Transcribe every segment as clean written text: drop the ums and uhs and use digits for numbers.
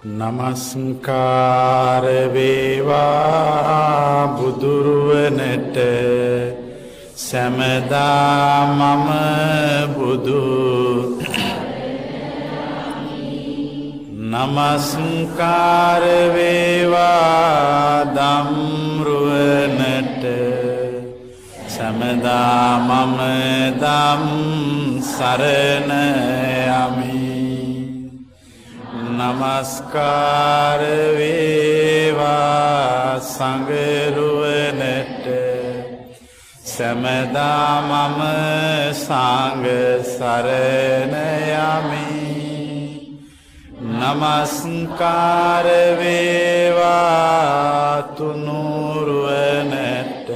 නමස්කාර වේවා බුදුරුවනට සැමදා මම බුදු නමස්කාර වේවා දම්රුවනට සැමදා මම දම් සරණ යමි නමස්කාර වේවා සංඝරුවනට සැමදා මම සංඝ සරණ යමි නමස්කාර වේවා තුනුරුවනට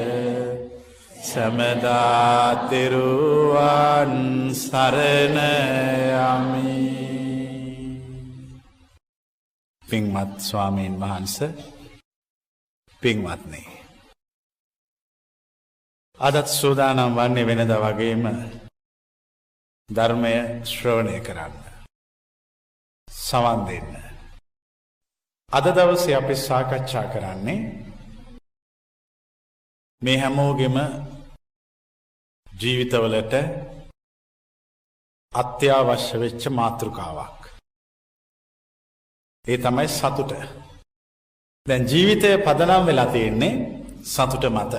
සැමදා තෙරුවන් සරණ යමි පින්වත් ස්වාමීන් වහන්සේ පින්වත්නි අදත් සූදානම් වන්නේ වෙනදා වගේම ධර්මය ශ්‍රවණය කරන්න සවන් දෙන්න අද දවසේ අපි සාකච්ඡා කරන්නේ මේ හැමෝගෙම ජීවිතවලට අත්‍යවශ්‍ය වෙච්ච මාතෘකාවක් ඒ තමයි සතුට. දැන් ජීවිතය පදනම් වෙලා තියෙන්නේ සතුට මත.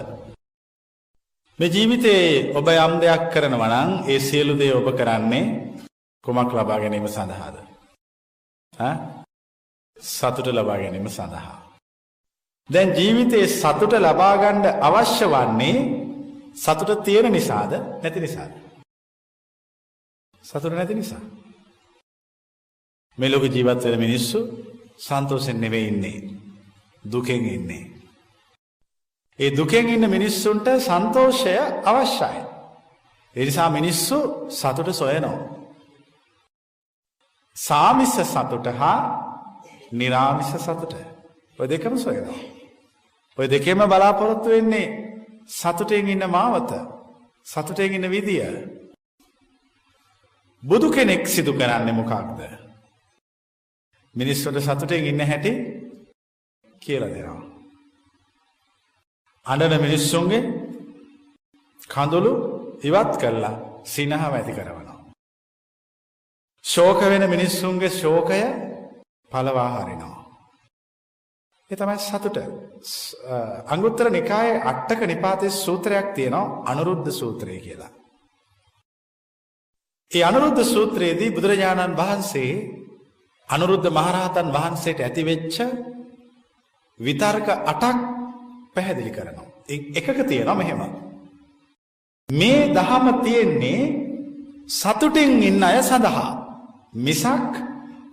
මේ ජීවිතේ ඔබ යම් දෙයක් කරනවා නම් ඒ සියලු දේ ඔබ කරන්නේ කුමක් ලබා ගැනීම සඳහාද? සතුට ලබා ගැනීම සඳහා. දැන් ජීවිතේ සතුට ලබා ගන්න අවශ්‍ය වන්නේ සතුට තියෙන නිසාද නැති නිසාද? සතුට නැති නිසා. මේ ලෝක ජීවත් වෙන මිනිස්සු සන්තෝෂෙන් නෙවෙයි ඉන්නේ. දුකෙන් ඉන්නේ. ඒ දුකෙන් ඉන්න මිනිස්සුන්ට සන්තෝෂය අවශ්‍යයි. ඒ නිසා මිනිස්සු සතුට සොයනවා. සාමිස සතුට හා නිරාමිස සතුට. ඔය දෙකම සොයනවා. ඔය දෙකේම බලාපොරොත්තු වෙන්නේ සතුටෙන් ඉන්න මාවත. සතුටෙන් ඉන්න විදිය. බුදු කෙනෙක් සිදු කරන්නේ මොකක්ද? මිනිස්සුන්ට සතුටෙන් ඉන්න හැටි කියලා දෙනවා. අඬන මිනිස්සුන්ගේ කඳුළු ඉවත් කරලා සිනහව ඇති කරනවා. ශෝක වෙන මිනිස්සුන්ගේ ශෝකය පළවා හරිනවා. ඒ තමයි සතුට. අංගුත්තර නිකායේ අටක නිපාතේ සූත්‍රයක් තියෙනවා අනුරුද්ධ සූත්‍රය කියලා. ඒ අනුරුද්ධ සූත්‍රයේදී බුදුරජාණන් වහන්සේ අනුරුද්ධ මහරහතන් වහන්සේට ඇතිවෙච්ච විතර්ක 8ක් පැහැදිලි කරනවා. එකක තියෙනවා මෙහෙම. මේ දහම තියෙන්නේ සතුටින් ඉන්න අය සඳහා මිසක්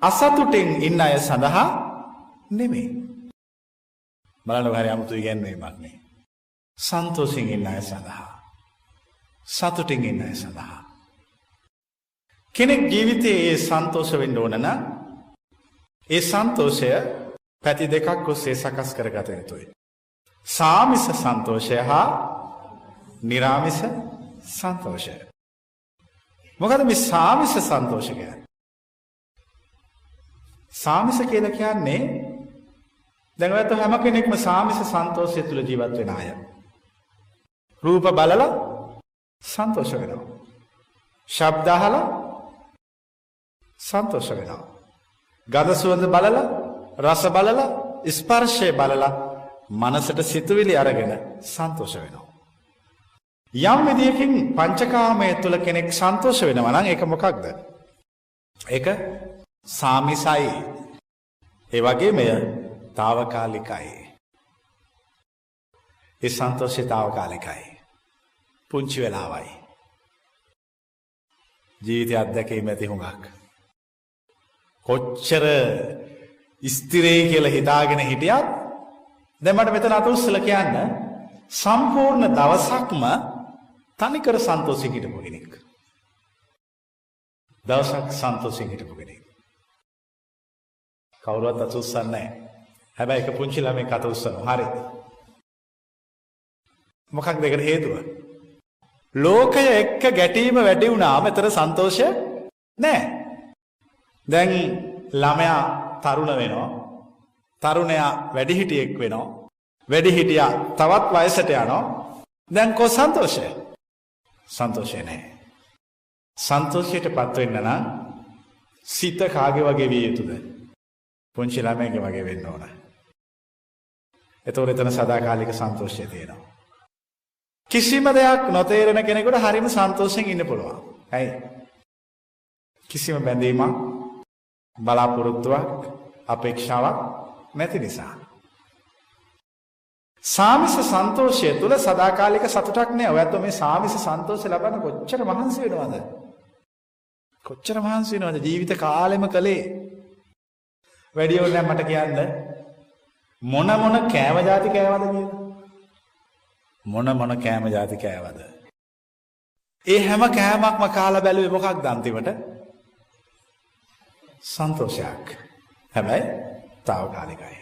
අසතුටින් ඉන්න අය සඳහා නෙමෙයි. බලන්න හරි 아무තු ඉගැන්වීමක් නේ. සන්තෝෂයෙන් ඉන්න අය සඳහා. සතුටින් ඉන්න අය සඳහා. කෙනෙක් ජීවිතයේ සන්තෝෂ වෙන්න ඕන නම් ඒ සන්තෝෂය පැති දෙකක් ඔස්සේ සකස් කරගත යුතුයි. සාමිස සන්තෝෂය හා නිරාමිස සන්තෝෂය. මොකද මේ සාමිස සන්තෝෂය කියන්නේ? සාමිස කියලා කියන්නේ දැන් ඔයත් හැම කෙනෙක්ම සාමිස සන්තෝෂය තුල ජීවත් වෙන අය. රූප බලලා සන්තෝෂ වෙනවා. ශබ්ද අහලා සන්තෝෂ වෙනවා. ගඳ සුවඳ බලලා රස බලලා ස්පර්ශය බලලා මනසට සිතුවිලි අරගෙන සන්තෝෂ වෙනවා. යම් විදියකින් පංචකාමයේ තුල කෙනෙක් සන්තෝෂ වෙනවා නම් ඒක මොකක්ද? ඒක සාමිසයි. ඒ වගේම తాවකාලිකයි. ඒ සන්තෝෂය తాවකාලිකයි. පුංචි වෙලාවයි. ජීවිතය අත්දැකීම ඇති හුඟක්. කොච්චර ස්ථිරයි කියලා හිතාගෙන හිටියත් දැන් මට මෙතන අත උස්සලා කියන්න සම්පූර්ණ දවසක්ම තනිකර සන්තෝෂයෙන් හිටපු කෙනෙක්. දවසක් සන්තෝෂයෙන් හිටපු කෙනෙක්. කවුරුවත් අත උස්සන්නේ නැහැ. හැබැයි එක පුංචි ළමෙක් අත උස්සනවා. හරි. මොකක්ද ඒකට හේතුව? ලෝකය එක්ක ගැටීම වැඩි වුණාම ඒතර සන්තෝෂය නැහැ. දැන් ළමයා තරුණ වෙනවා. තරුණයා වැඩිහිටියෙක් වෙනවා. වැඩිහිටියා තවත් වයසට යනවා. දැන් කො සන්තෝෂය? සන්තෝෂය නැහැ. සන්තෝෂයටපත් වෙන්න නම් සිත කාගේ වගේ විය යුතුද? පුංචි ළමයෙක්ගේ වගේ වෙන්න ඕන. එතකොට එතන සදාකාලික සන්තෝෂය තියෙනවා. කිසිම දෙයක් නොතේරෙන කෙනෙකුට හරිම සන්තෝෂයෙන් ඉන්න පුළුවන්. ඇයි? කිසිම බැඳීමක්, බලාපොරොත්තුවක්, අපේක්ෂාවක් නැති නිසා. සාමිස සන්තෝෂය තුළ සදාකාලික සතුටක් නෑ. ඔයත් මේ සාමිස සන්තෝෂය ලබන්න කොච්චර මහන්සි වෙනවද? කොච්චර මහන්සි වෙනවද ජීවිත කාලෙම කළේ? වැඩි ඕනේ මට කියන්න මොන කෑම જાති කෑවද කියලා? මොන කෑම જાති කෑවද? ඒ හැම කෑමක්ම කාලා බැලුවේ මොකක්ද අන්තිමට? සන්තෝෂයක්. හැබැයි తాවකාලිකයි.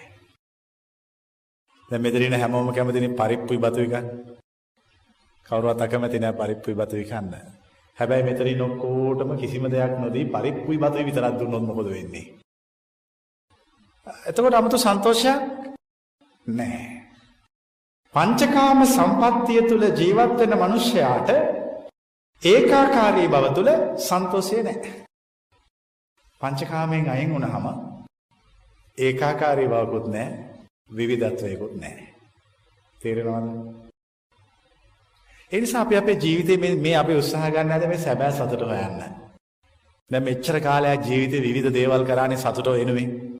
දැන් මෙතන ඉන්න හැමෝම කැමතිනේ පරිප්පුයි බතුයි ගන්න. කවුරුවත් අකමැති නෑ පරිප්පුයි බතුයි කන්න. හැබැයි මෙතන ඉන්න ඔක්කොටම කිසිම දෙයක් නොදී පරිප්පුයි බතුයි විතරක් දුන්නොත් මොකද වෙන්නේ? එතකොට 아무තු සන්තෝෂයක් නෑ. පංචකාම සම්පත්තිය තුල ජීවත් වෙන මිනිසයාට ඒකාකාරී බව තුල සන්තෝෂය නෑ. පංචකාමයෙන් අයින් වුණාම ඒකාකාරී බවකුත් නෑ, විවිධත්වයකුත් නෑ. තේරෙනවද? ඒ නිසා අපි අපේ ජීවිතේ මේ අපි උත්සාහ ගන්න හැද මේ සැබෑ සතුට හොයන්න. දැන් මෙච්චර කාලයක් ජීවිතේ විවිධ දේවල් කරානේ සතුට එනුනේ.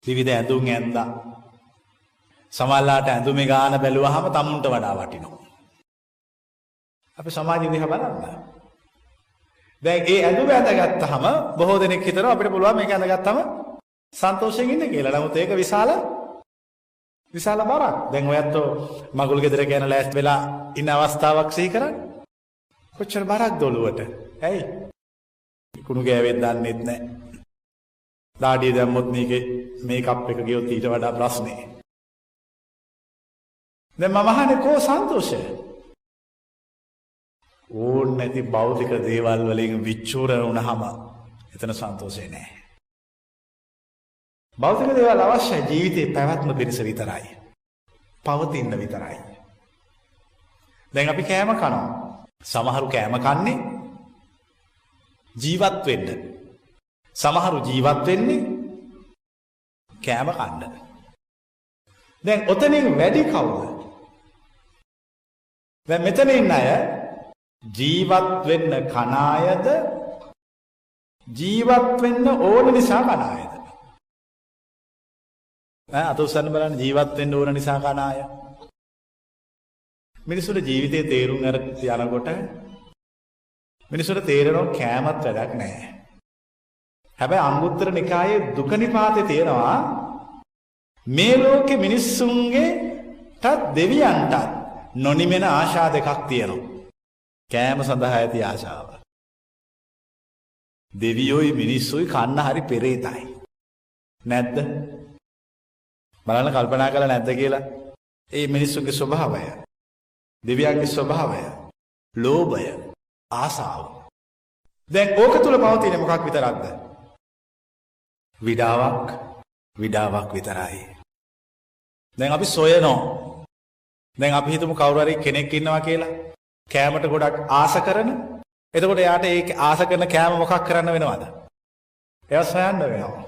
විවිධ ඇඳුම් ඇඳා. සමහරලාට ඇඳුමේ ගාන බැලුවාම තමුන්ට වඩා වටිනවා. අපි සමාජය දිහා බලන්න. දැන් ඒ ඇඳුම ඇඳගත්තාම බොහෝ දෙනෙක් හිතනවා අපිට පුළුවන් මේක ඇඳගත්තාම සන්තෝෂයෙන් ඉන්න කියලා. නමුත් ඒක විශාල බරක්. දැන් ඔයත් මගුල් ගෙදර යන ලෑස්ති වෙලා ඉන්න අවස්ථාවක් සිහි කරන්න. කොච්චර බරක්ද ඔළුවට? ඇයි? කුණු ගෑවෙත් දන්නෙත් නැහැ. දාඩිය දැම්මොත් මේකේ මේකප් එක ගියොත් ඊට වඩා ප්‍රශ්නේ. දැන් මම අහන්නේ කෝ සන්තෝෂය? ඕන් නැති භෞතික දේවල් වලින් විචූරණ වුණාම එතන සන්තෝෂය නැහැ. භෞතික දේවල් අවශ්‍යයි ජීවිතේ පැවැත්ම පිණිස විතරයි. පවතින්න විතරයි. දැන් අපි කෑම කනවා. සමහරු කෑම කන්නේ ජීවත් වෙන්න. සමහරු ජීවත් වෙන්නේ කෑම කන්න. දැන් ඔතනින් වැඩි කවුද? දැන් මෙතන ඉන්න අය ජීවත් වෙන්න කන අයද ජීවත් වෙන්න ඕන නිසා කන අයද? අත උස්සන්න බලන්න ජීවත් වෙන්න ඕන නිසා කන අය. මිනිස්සුන්ට ජීවිතයේ තේරුම් අර යනකොට මිනිස්සුන්ට තේරෙනවා කෑමත් වැඩක් නැහැ. හැබැයි අංගුත්තර නිකායේ දුක නිපාතේ තියෙනවා මේ ලෝකේ මිනිස්සුන්ගේට දෙවියන්ට නොනිමෙන ආශා දෙකක් තියෙනවා. කෑම සඳහා ඇති ආශාව. දෙවියෝයි මිනිස්සුයි කන්න හරි පෙරේතයි. නැද්ද? බලන්න කල්පනා කරලා නැද්ද කියලා? ඒ මිනිස්සුන්ගේ ස්වභාවය, දෙවියන්ගේ ස්වභාවය, ලෝභය, ආසාව. දැන් ඕක තුල පවතින මොකක් විතරක්ද? විඩාවක් විතරයි. දැන් අපි සොයනවා. දැන් අපි හිතමු කවුරු හරි කෙනෙක් ඉන්නවා කියලා. කෑමට ගොඩක් ආස කරන. එතකොට එයාට ඒ ආස කරන කෑම මොකක් කරන්න වෙනවද? එයා සොයන්න වෙනවා.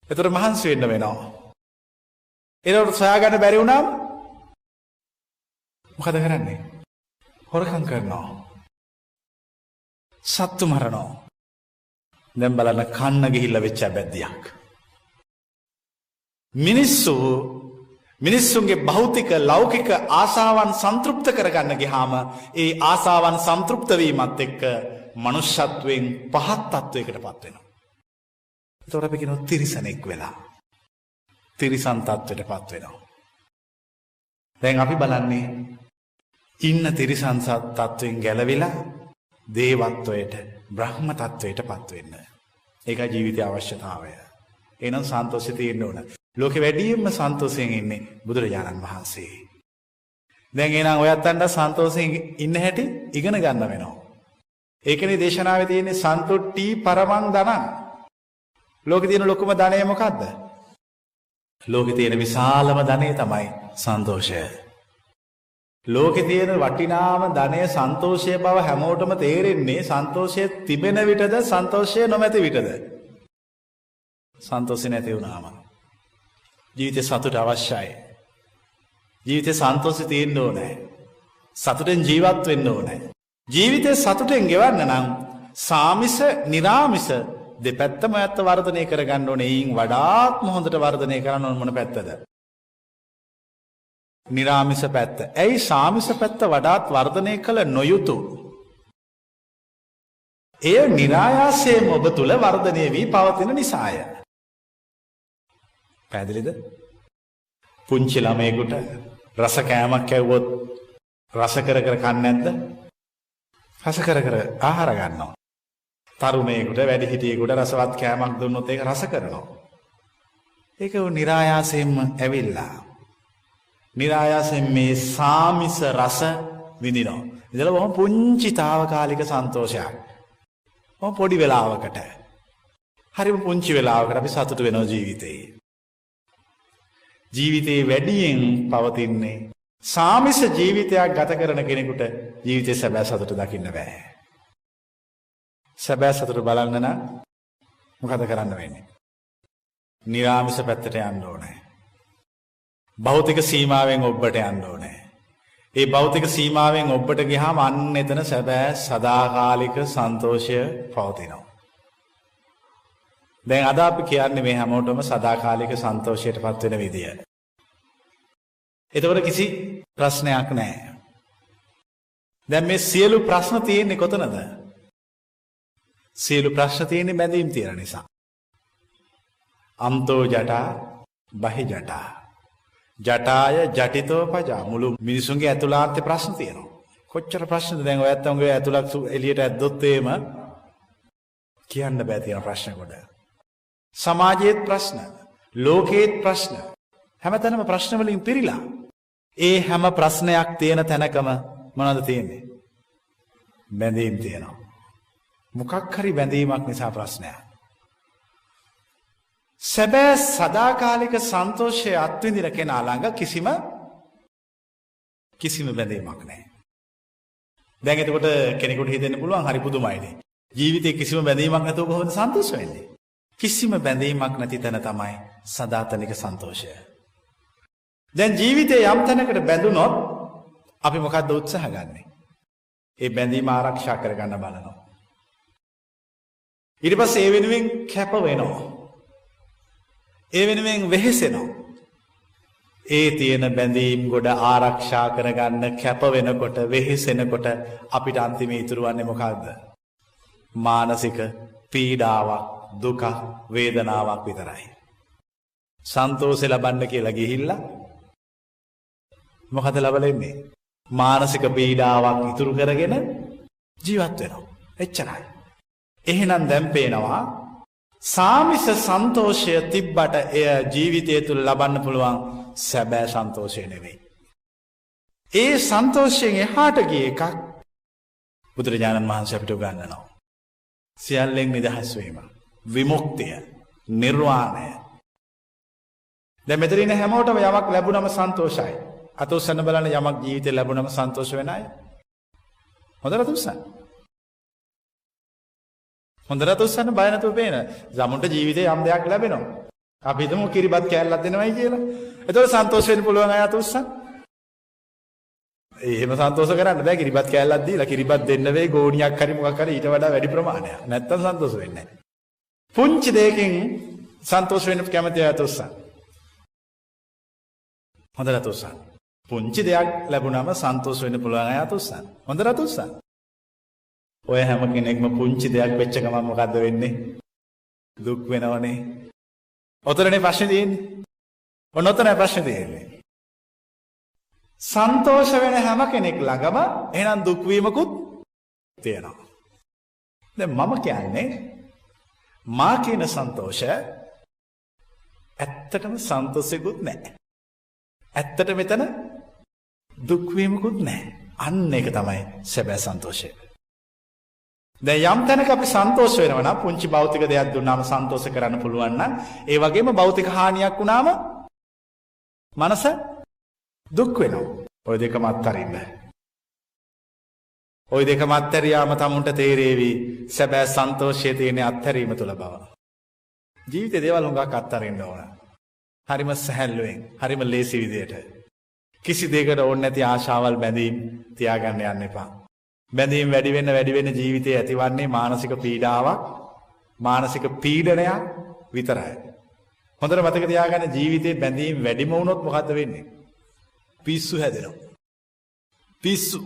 එතකොට මහන්සි වෙන්න වෙනවා. ඒකට සොයාගන්න බැරි වුණාම මොකද කරන්නේ? හොරකම් කරනවා. සත්තු මරනවා. දැන් බලන්න කන්න ගිහිල්ලා වෙච්ච බැද්දියක්. මිනිස්සුන්ගේ භෞතික ලෞකික ආසාවන් සන්තෘප්ත කරගන්න ගියාම ඒ ආසාවන් සන්තෘප්ත වීමත් එක්ක මනුෂ්‍යත්වයෙන් පහත් තත්වයකටපත් වෙනවා. ඒතකොට අපි කියනවා තිරිසනෙක් වෙලා. තිරිසන් තත්වයටපත් වෙනවා. දැන් අපි බලන්නේ ඉන්න තිරිසන් තත්වයෙන් ගැලවිලා දේවත්වයට බ්‍රහ්ම තත්වයටපත් වෙන්න. ඒකයි ජීවිතයේ අවශ්‍යතාවය. එහෙනම් සන්තෝෂය තියෙන්න ඕන. ලෝකෙ වැඩියෙන්ම සන්තෝෂයෙන් ඉන්නේ බුදුරජාණන් වහන්සේ. දැන් එහෙනම් ඔයත්තන්ට සන්තෝෂයෙන් ඉන්න හැටි ඉගෙන ගන්න වෙනවා. ඒකනේ දේශනාවේ තියෙන්නේ සන්තුට්ටි පරමං ධනං. ලෝකේ තියෙන ලොකුම ධනය මොකද්ද? ලෝකේ තියෙන විශාලම ධනය තමයි සන්තෝෂය. ලෝකේ තියෙන වටිනාම ධනය සන්තෝෂය බව හැමෝටම තේරෙන්නේ සන්තෝෂය තිබෙන විටද සන්තෝෂය නොමැති විටද? සන්තෝෂය නැති වුණාම ජීවිතේ සතුට අවශ්‍යයි. ජීවිතේ සන්තෝෂය තියෙන්න ඕනේ. සතුටෙන් ජීවත් වෙන්න ඕනේ. ජීවිතේ සතුටෙන් ගෙවන්න නම් සාමිස නිරාමිස දෙපැත්තම ඇත්ත වර්ධනය කරගන්න ඕනේ. ඊයින් වඩාත්ම හොඳට වර්ධනය කරන්න ඕන මොන පැත්තද? නිරාමිස පැත්ත. ඇයි සාමිස පැත්ත වඩාත් වර්ධනය කළ නොයුතු? එය නිරායාසයෙන් ඔබ තුල වර්ධනය වී පවතින නිසාය. පැහැදිලිද? පුංචි ළමයෙකුට රස කෑමක් කැවුවොත් රස කර කර කන්නේ නැද්ද? රස කර කර ආහාර ගන්නවා. තරුණයෙකුට වැඩිහිටියෙකුට රසවත් කෑමක් දුන්නොත් ඒක රස කරනවා. ඒක නිරායාසයෙන්ම ඇවිල්ලා. නිරායාසයෙන් මේ සාමිස රස විඳිනවා. ඉතල බොහොම පුංචි తాවකාලික සන්තෝෂයක්. බොහොම පොඩි වෙලාවකට. හරිම පුංචි වෙලාවකට අපි සතුට වෙනවා ජීවිතේ. ජීවිතේ වැඩියෙන් පවතින්නේ සාමිස ජීවිතයක් ගත කරන කෙනෙකුට ජීවිතේ සැබෑ සතුට දකින්න බෑ. සැබෑ සතුට බලන්න නම් මොකද කරන්න වෙන්නේ? නිරාමිස පැත්තට යන්න ඕනේ. භෞතික සීමාවෙන් ඔබට යන්න ඕනේ. ඒ භෞතික සීමාවෙන් ඔබට ගියාම අන්න එතන සැබෑ සදාකාලික සන්තෝෂය පවතිනවා. දැන් අද අපි කියන්නේ මේ හැමෝටම සදාකාලික සන්තෝෂයටපත් වෙන විදිය. එතකොට කිසි ප්‍රශ්නයක් නැහැ. දැන් මේ සියලු ප්‍රශ්න තියෙන්නේ කොතනද? සියලු ප්‍රශ්න තියෙන්නේ බැඳීම් තියෙන නිසා. අන්තෝ ජටා බහි ජටා. ජටාය ජටිතෝ පජා. මුළු මිනිසුන්ගේ ඇතුළාන්තේ ප්‍රශ්න තියෙනවා. කොච්චර ප්‍රශ්නද? දැන් ඔයත් උන්ගේ ඇතුළක් එළියට ඇද්දොත් එහෙම කියන්න බෑ තියෙන ප්‍රශ්න කොට. සමාජයේත් ප්‍රශ්න, ලෝකයේත් ප්‍රශ්න, හැමතැනම ප්‍රශ්න වලින් පිරීලා. ඒ හැම ප්‍රශ්නයක් තියෙන තැනකම මොනවද තියෙන්නේ? බැඳීම් තියෙනවා. මොකක් හරි බැඳීමක් නිසා ප්‍රශ්නයක්. සැබෑ සදාකාලික සන්තෝෂය අත්විඳින කෙනා ළඟ කිසිම බැඳීමක් නැහැ. දැන් එතකොට කෙනෙකුට හිතෙන්න පුළුවන් හරි පුදුමයිනේ. ජීවිතේ කිසිම බැඳීමක් නැතුව කොහොමද සන්තෝෂ වෙන්නේ? කිසිම බැඳීමක් නැති තැන තමයි සදාතනික සන්තෝෂය. දැන් ජීවිතේ යම් තැනකට බැඳුනොත් අපි මොකද්ද උත්සාහ ගන්නෙ? ඒ බැඳීම ආරක්ෂා කරගන්න බලනවා. ඊට පස්සේ ඒ වෙනුවෙන් කැප වෙනවා. ඒ වෙනුවෙන් වෙහෙසෙනවා. ඒ තියෙන බැඳීම් ගොඩ ආරක්ෂා කරගන්න කැප වෙනකොට වෙහෙසෙනකොට අපිට අන්තිමේ ඉතුරු වන්නේ මොකද්ද? මානසික පීඩාවක්, දුක, වේදනාවක් විතරයි. සන්තෝෂය ලබන්න කියලා ගිහිල්ලා මොකද ලබලෙන්නේ? මානසික පීඩාවක් ඉතුරු කරගෙන ජීවත් වෙනවා. එච්චරයි. එහෙනම් දැන් පේනවා සාමිස සන්තෝෂය තිබ්බට එය ජීවිතය තුළ ලබන්න පුළුවන් සැබෑ සන්තෝෂය නෙවෙයි. ඒ සන්තෝෂයෙන් එහාට ගිය එකක් බුදුරජාණන් වහන්සේ අපිට උගන්වනවා. සියල්ලෙන් නිදහස් වීම, විමුක්තිය, නිර්වාණය. දැන් මෙතන ඉන්න හැමෝටම යමක් ලැබුණම සන්තෝෂයි. අත උස්සන්න බලන්න යමක් ජීවිතේ ලැබුණම සන්තෝෂ වෙන අය. හොඳට උස්සන්න. හොඳට උස්සන්න බය නැතුව පේන. සමුන්ට ජීවිතේ යම් දෙයක් ලැබෙනවා. අපි හිතමු කිරිබත් කෑල්ලක් දෙනවයි කියලා. එතකොට සන්තෝෂ වෙන්න පුළුවන් අය අත උස්සන්න. එහෙම සන්තෝෂ කරන්න බෑ. කිරිබත් කෑල්ලක් දීලා කිරිබත් දෙන්න වෙයි ගෝණියක් හරි මොකක් හරි ඊට වඩා වැඩි ප්‍රමාණයක්. නැත්තම් සන්තෝෂ වෙන්නේ නැහැ. පුංචි දෙයකින් සන්තෝෂ වෙන්න කැමති අය අත උස්සන්න. හොඳට උස්සන්න. පුංචි දෙයක් ලැබුණාම සන්තෝෂ වෙන්න පුළුවන් අය අත උස්සන්න. හොඳට උස්සන්න. ඔය හැම කෙනෙක්ම පුංචි දෙයක් වෙච්ච ගමන් මොකද්ද වෙන්නේ? දුක් වෙනවනේ. ඔතනනේ ප්‍රශ්නේ තියෙන්නේ. ඔතනයි ප්‍රශ්නේ තියෙන්නේ. සන්තෝෂ වෙන හැම කෙනෙක් ළඟම එහෙනම් දුක් වීමකුත් තියෙනවා. දැන් මම කියන්නේ මා කියන සන්තෝෂය ඇත්තටම සන්තෝෂෙකුත් නැහැ. ඇත්තට මෙතන දුක් වීමකුත් නැහැ. අන්න ඒක තමයි සැබෑ සන්තෝෂය. දැන් යම් තැනක අපි සන්තෝෂ වෙනවා නම් පුංචි භෞතික දෙයක් දුන්නාම සන්තෝෂ කරන්න පුළුවන් නම් ඒ වගේම භෞතික හානියක් වුණාම මනස දුක් වෙනවා. ওই දෙකම අත්හරින්න. ওই දෙකම අත්හැරියාම තමුන්ට තේරෙවි සැබෑ සන්තෝෂයේ තියෙන අත්හැරීම තුල බව. ජීවිතේ දේවල් හුඟක් අත්හරින්න ඕන. හරිම සැහැල්ලුවෙන්, හරිම ලේසි විදියට. කිසි දෙයකට ඕනේ නැති ආශාවල් බැඳීම් තියාගන්න යන්න එපා. බැඳීම් වැඩි වෙන්න ජීවිතේ ඇතිවන්නේ මානසික පීඩාවක්, මානසික පීඩනයක් විතරයි. හොඳට මතක තියාගන්න ජීවිතේ බැඳීම් වැඩිම වුණොත් මොකද්ද වෙන්නේ? පිස්සු හැදෙනවා. පිස්සු.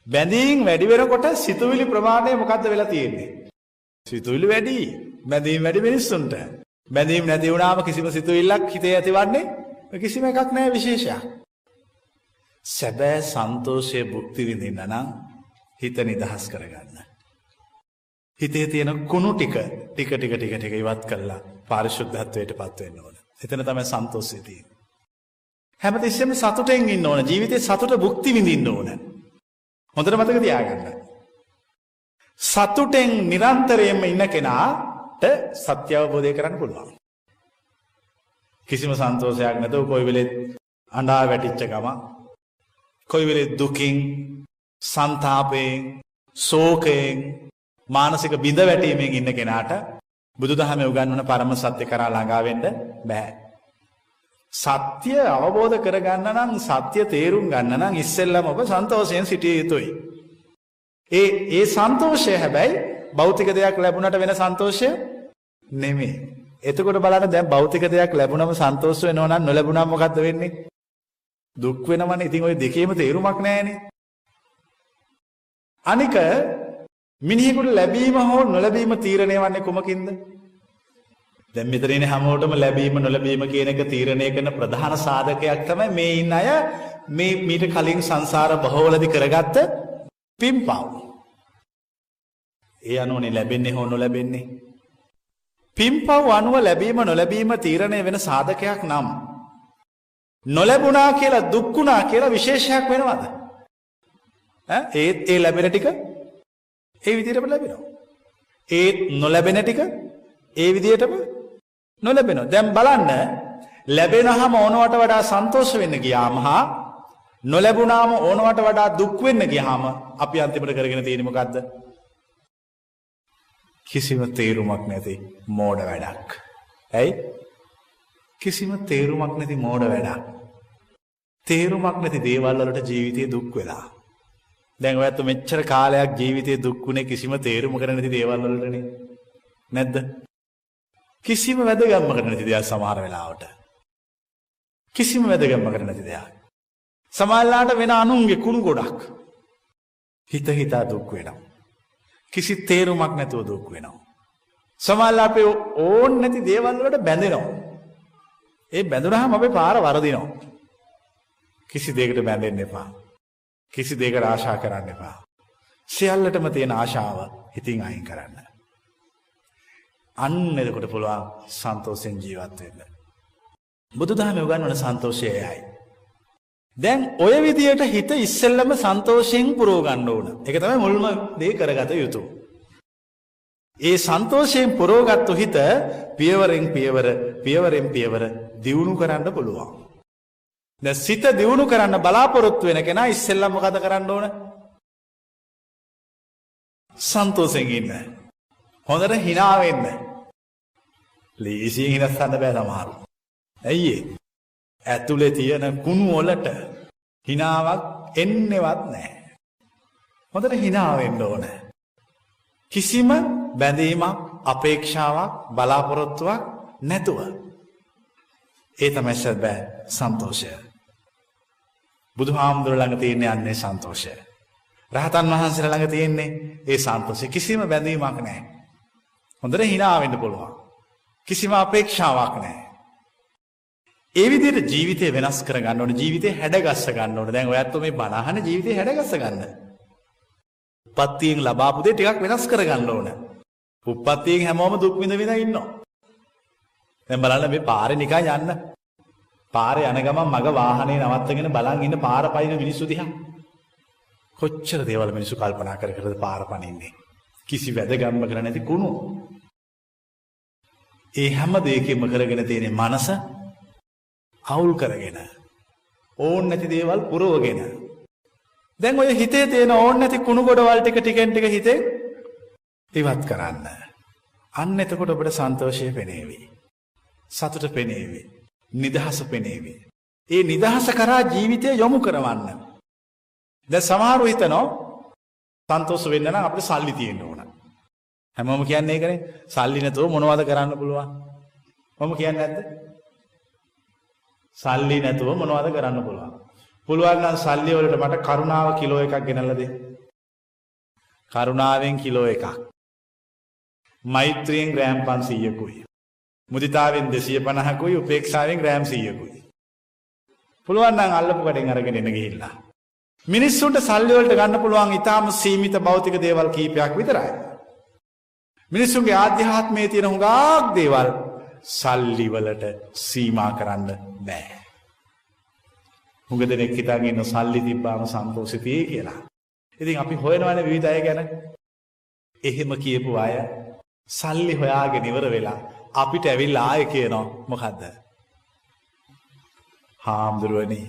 බැඳීම් වැඩි වෙනකොට සිතුවිලි ප්‍රමාණය මොකද්ද වෙලා තියෙන්නේ? සිතුවිලි වැඩි. බැඳීම් වැඩි මිනිස්සුන්ට. බැඳීම් නැති වුණාම කිසිම සිතුවිල්ලක් හිතේ ඇතිවන්නේ කිසිම එකක් නැහැ විශේෂයක්. සැබෑ සන්තෝෂයේ භුක්ති විඳින්න නම් හිත නිදහස් කරගන්න. හිතේ තියෙන කුණු ටික ඉවත් කරලා පාරිශුද්ධත්වයට පත් වෙන්න ඕන. එතන තමයි සන්තෝෂය තියෙන්නේ. හැමතිස්සෙම සතුටෙන් ඉන්න ඕන. ජීවිතේ සතුට භුක්ති විඳින්න ඕන. හොඳට මතක තියාගන්න. සතුටෙන් නිරන්තරයෙන්ම ඉන්න කෙනාට සත්‍ය අවබෝධය කරන්න පුළුවන්. කිසිම සන්තෝෂයක් නැතුව කොයි වෙලෙත් අඬා වැටිච්ච ගම, කොයි වෙලෙත් දුකින්, සංතාපයෙන්, ශෝකයෙන්, මානසික බිඳ වැටීමෙන් ඉන්න කෙනාට බුදුදහමේ උගන්වන පරම සත්‍ය කරා ළඟා වෙන්න බෑ. සත්‍ය අවබෝධ කරගන්න නම්, සත්‍ය තේරුම් ගන්න නම් ඉස්සෙල්ලම ඔබ සන්තෝෂයෙන් සිටිය යුතුයි. ඒ සන්තෝෂය හැබැයි භෞතික දෙයක් ලැබුණට වෙන සන්තෝෂය නෙමෙයි. එතකොට බලන්න දැන් භෞතික දෙයක් ලැබුණම සන්තෝෂ වෙනවා නම් නොලැබුණාම මොකද්ද වෙන්නේ? දුක් වෙනවනේ. ඉතින් ওই දෙකේම තේරුමක් නැහැනේ. අනික මිනිහෙකුට ලැබීම හෝ නොලැබීම තීරණය වන්නේ කොමකින්ද? දැන් මෙතන ඉන්නේ හැමෝටම ලැබීම නොලැබීම කියන එක තීරණය කරන ප්‍රධාන සාධකයක් තමයි මේ ඉන්න අය මේ මීට කලින් සංසාර බහවලදී කරගත්ත පින්පව්. ඒ අනුවනේ ලැබෙන්නේ හෝ නොලැබෙන්නේ. පින්පව් අනුව ලැබීම නොලැබීම තීරණය වෙන සාධකයක් නම් නොලැබුණා කියලා දුක් වුණා කියලා විශේෂයක් වෙනවද? ඒ ලැබෙන ටික ඒ විදිහටම ලැබෙනවා. ඒ නොලැබෙන ටික ඒ විදිහටම නොලැබෙනවා. දැන් බලන්න ලැබෙනහම ඕනවට වඩා සන්තෝෂ වෙන්න ගියාම හා නොලැබුණාම ඕනවට වඩා දුක් වෙන්න ගියාම අපි අන්තිමට කරගෙන තියෙන්නේ මොකද්ද? කිසිම තේරුමක් නැති මෝඩ වැඩක්. ඇයි? කිසිම තේරුමක් නැති මෝඩ වැඩක්. තේරුමක් නැති දේවල් වලට ජීවිතේ දුක් වෙලා. දැන් ඔයත් මෙච්චර කාලයක් ජීවිතේ දුක් වුණේ කිසිම තේරුමකට නැති දේවල් වලටනේ. නැද්ද? කිසිම වැදගත්මකට නැති දෙයක් සමහර වෙලාවට. කිසිම වැදගත්මකට නැති දෙයක්. සමහරලාට වෙන අනුන්ගේ කුණු ගොඩක්. හිතා දුක් වෙනවා. කිසි තේරුමක් නැතුව දුක් වෙනවා. සමහරලාට අපේ ඕන් නැති දේවල් වලට බැඳෙනවා. ඒ බැඳුනහම අපේ පාර වරදිනවා. කිසි දෙයකට බැඳෙන්න එපා. කිසි දෙයකට ආශා කරන්න එපා. සියල්ලටම තියෙන ආශාව හිතින් අයින් කරන්න. අන්න එතකොට පුළුවන් සන්තෝෂෙන් ජීවත් වෙන්න. බුදුදහමේ උගන්වන සන්තෝෂය එයයි. දැන් ඔය විදියට හිත ඉස්සෙල්ලම සන්තෝෂයෙන් පුරව ගන්න ඕන. ඒක තමයි මුල්ම දේ කරගත යුතු. ඒ සන්තෝෂයෙන් පුරවගත්තු හිත පියවරෙන් පියවර දියුණු කරන්න පුළුවන්. දැන් සිත දියුණු කරන්න බලාපොරොත්තු වෙන කෙනා ඉස්සෙල්ලම මොකද කරන්න ඕන? සන්තෝෂයෙන් ඉන්න. හොඳට hina වෙන්න. ලීසියෙන් හිනස්සන්න බෑ සමහරු. ඇයි ඒ? ඇතුලේ තියෙන කුණු වලට hinaවක් එන්නේවත් නැහැ. හොඳට hina වෙන්න ඕන. කිසිම බැඳීමක්, අපේක්ෂාවක්, බලාපොරොත්තුවක් නැතුව. ඒ තමයි සැබෑ සන්තෝෂය. බුදුහාමුදුරුවෝ ළඟ තියෙන යන්නේ සන්තෝෂය. රහතන් වහන්සේලා ළඟ තියෙන්නේ ඒ සන්තෝෂය. කිසිම බැඳීමක් නැහැ. හොඳට hina වෙන්න පුළුවන්. කිසිම අපේක්ෂාවක් නැහැ. ඒ විදිහට ජීවිතය වෙනස් කර ගන්න ඕනේ. ජීවිතේ හැඩගස්ස ගන්න ඕනේ. දැන් ඔයත් මේ බණ අහන ජීවිතේ හැඩගස්ස ගන්න. උප්පත්තියෙන් ලබාපු දේ ටිකක් වෙනස් කර ගන්න ඕනේ. උප්පත්තියෙන් හැමෝම දුක් විඳ ඉන්නවා. දැන් බලන්න මේ පාරේ නිකන් යන්න. පාරේ යන ගමන් මග වාහනේ නවත්තගෙන බලන් ඉන්න පාර පයින් මිනිස්සු දිහා. කොච්චර දේවල් මිනිස්සු කල්පනා කර කරද පාර පනින්නේ. කිසි වැදගත්ම කර නැති කුණු. ඒ හැම දෙයකින්ම කරගෙන තියෙන මනස අවුල් කරගෙන. ඕන් නැති දේවල් පුරවගෙන. දැන් ඔය හිතේ තියෙන ඕන් නැති කුණු ගොඩවල් ටික ටිකෙන් ටික හිතේ ඉවත් කරන්න. අන්න එතකොට ඔබට සන්තෝෂය පෙනේවි. සතුට පෙනේවි. නිදහස පෙනේවි. ඒ නිදහස කරා ජීවිතය යොමු කරවන්න. දැන් සමහරව හිතනවා සන්තෝෂ වෙන්න නම් අපිට සල්ලි තියෙන්න ඕන. හැමෝම කියන්නේ ඒකනේ. සල්ලි නැතුව මොනවද කරන්න පුළුවන්? මම කියන්නේ නැද්ද? සල්ලි නැතුව මොනවද කරන්න පුළුවන්? පුළුවන් නම් සල්ලි වලට මට කරුණාව කිලෝ එකක් ගෙනල්ලා දෙන්න. කරුණාවෙන් කිලෝ එකක්. මෛත්‍රියෙන් ග්‍රෑම් 500කුයි. මුදිතාවෙන් 250කුයි, උපේක්ෂාවෙන් ග්‍රෑම් 100කුයි. පුළුවන් නම් අල්ලපු කඩෙන් අරගෙන එන්න ගිහිල්ලා. මිනිස්සුන්ට සල්ලි වලට ගන්න පුළුවන් ඊටාම සීමිත භෞතික දේවල් කීපයක් විතරයි. මිනිස්සුන්ගේ ආධ්‍යාත්මයේ තියෙන හුඟක් දේවල් සල්ලි වලට සීමා කරන්න බෑ. හුඟ දෙනෙක් හිතාගෙන ඉන්න සල්ලි තිබ්බාම සන්තෝෂෙ තියෙයි කියලා. ඉතින් අපි හොයනවානේ විවිධ අය ගැන. එහෙම කියපු අය සල්ලි හොයාගෙන ඉවර වෙලා අපිට ඇවිල්ලා ආයෙ කියනවා මොකද්ද? හාමුදුරුවනේ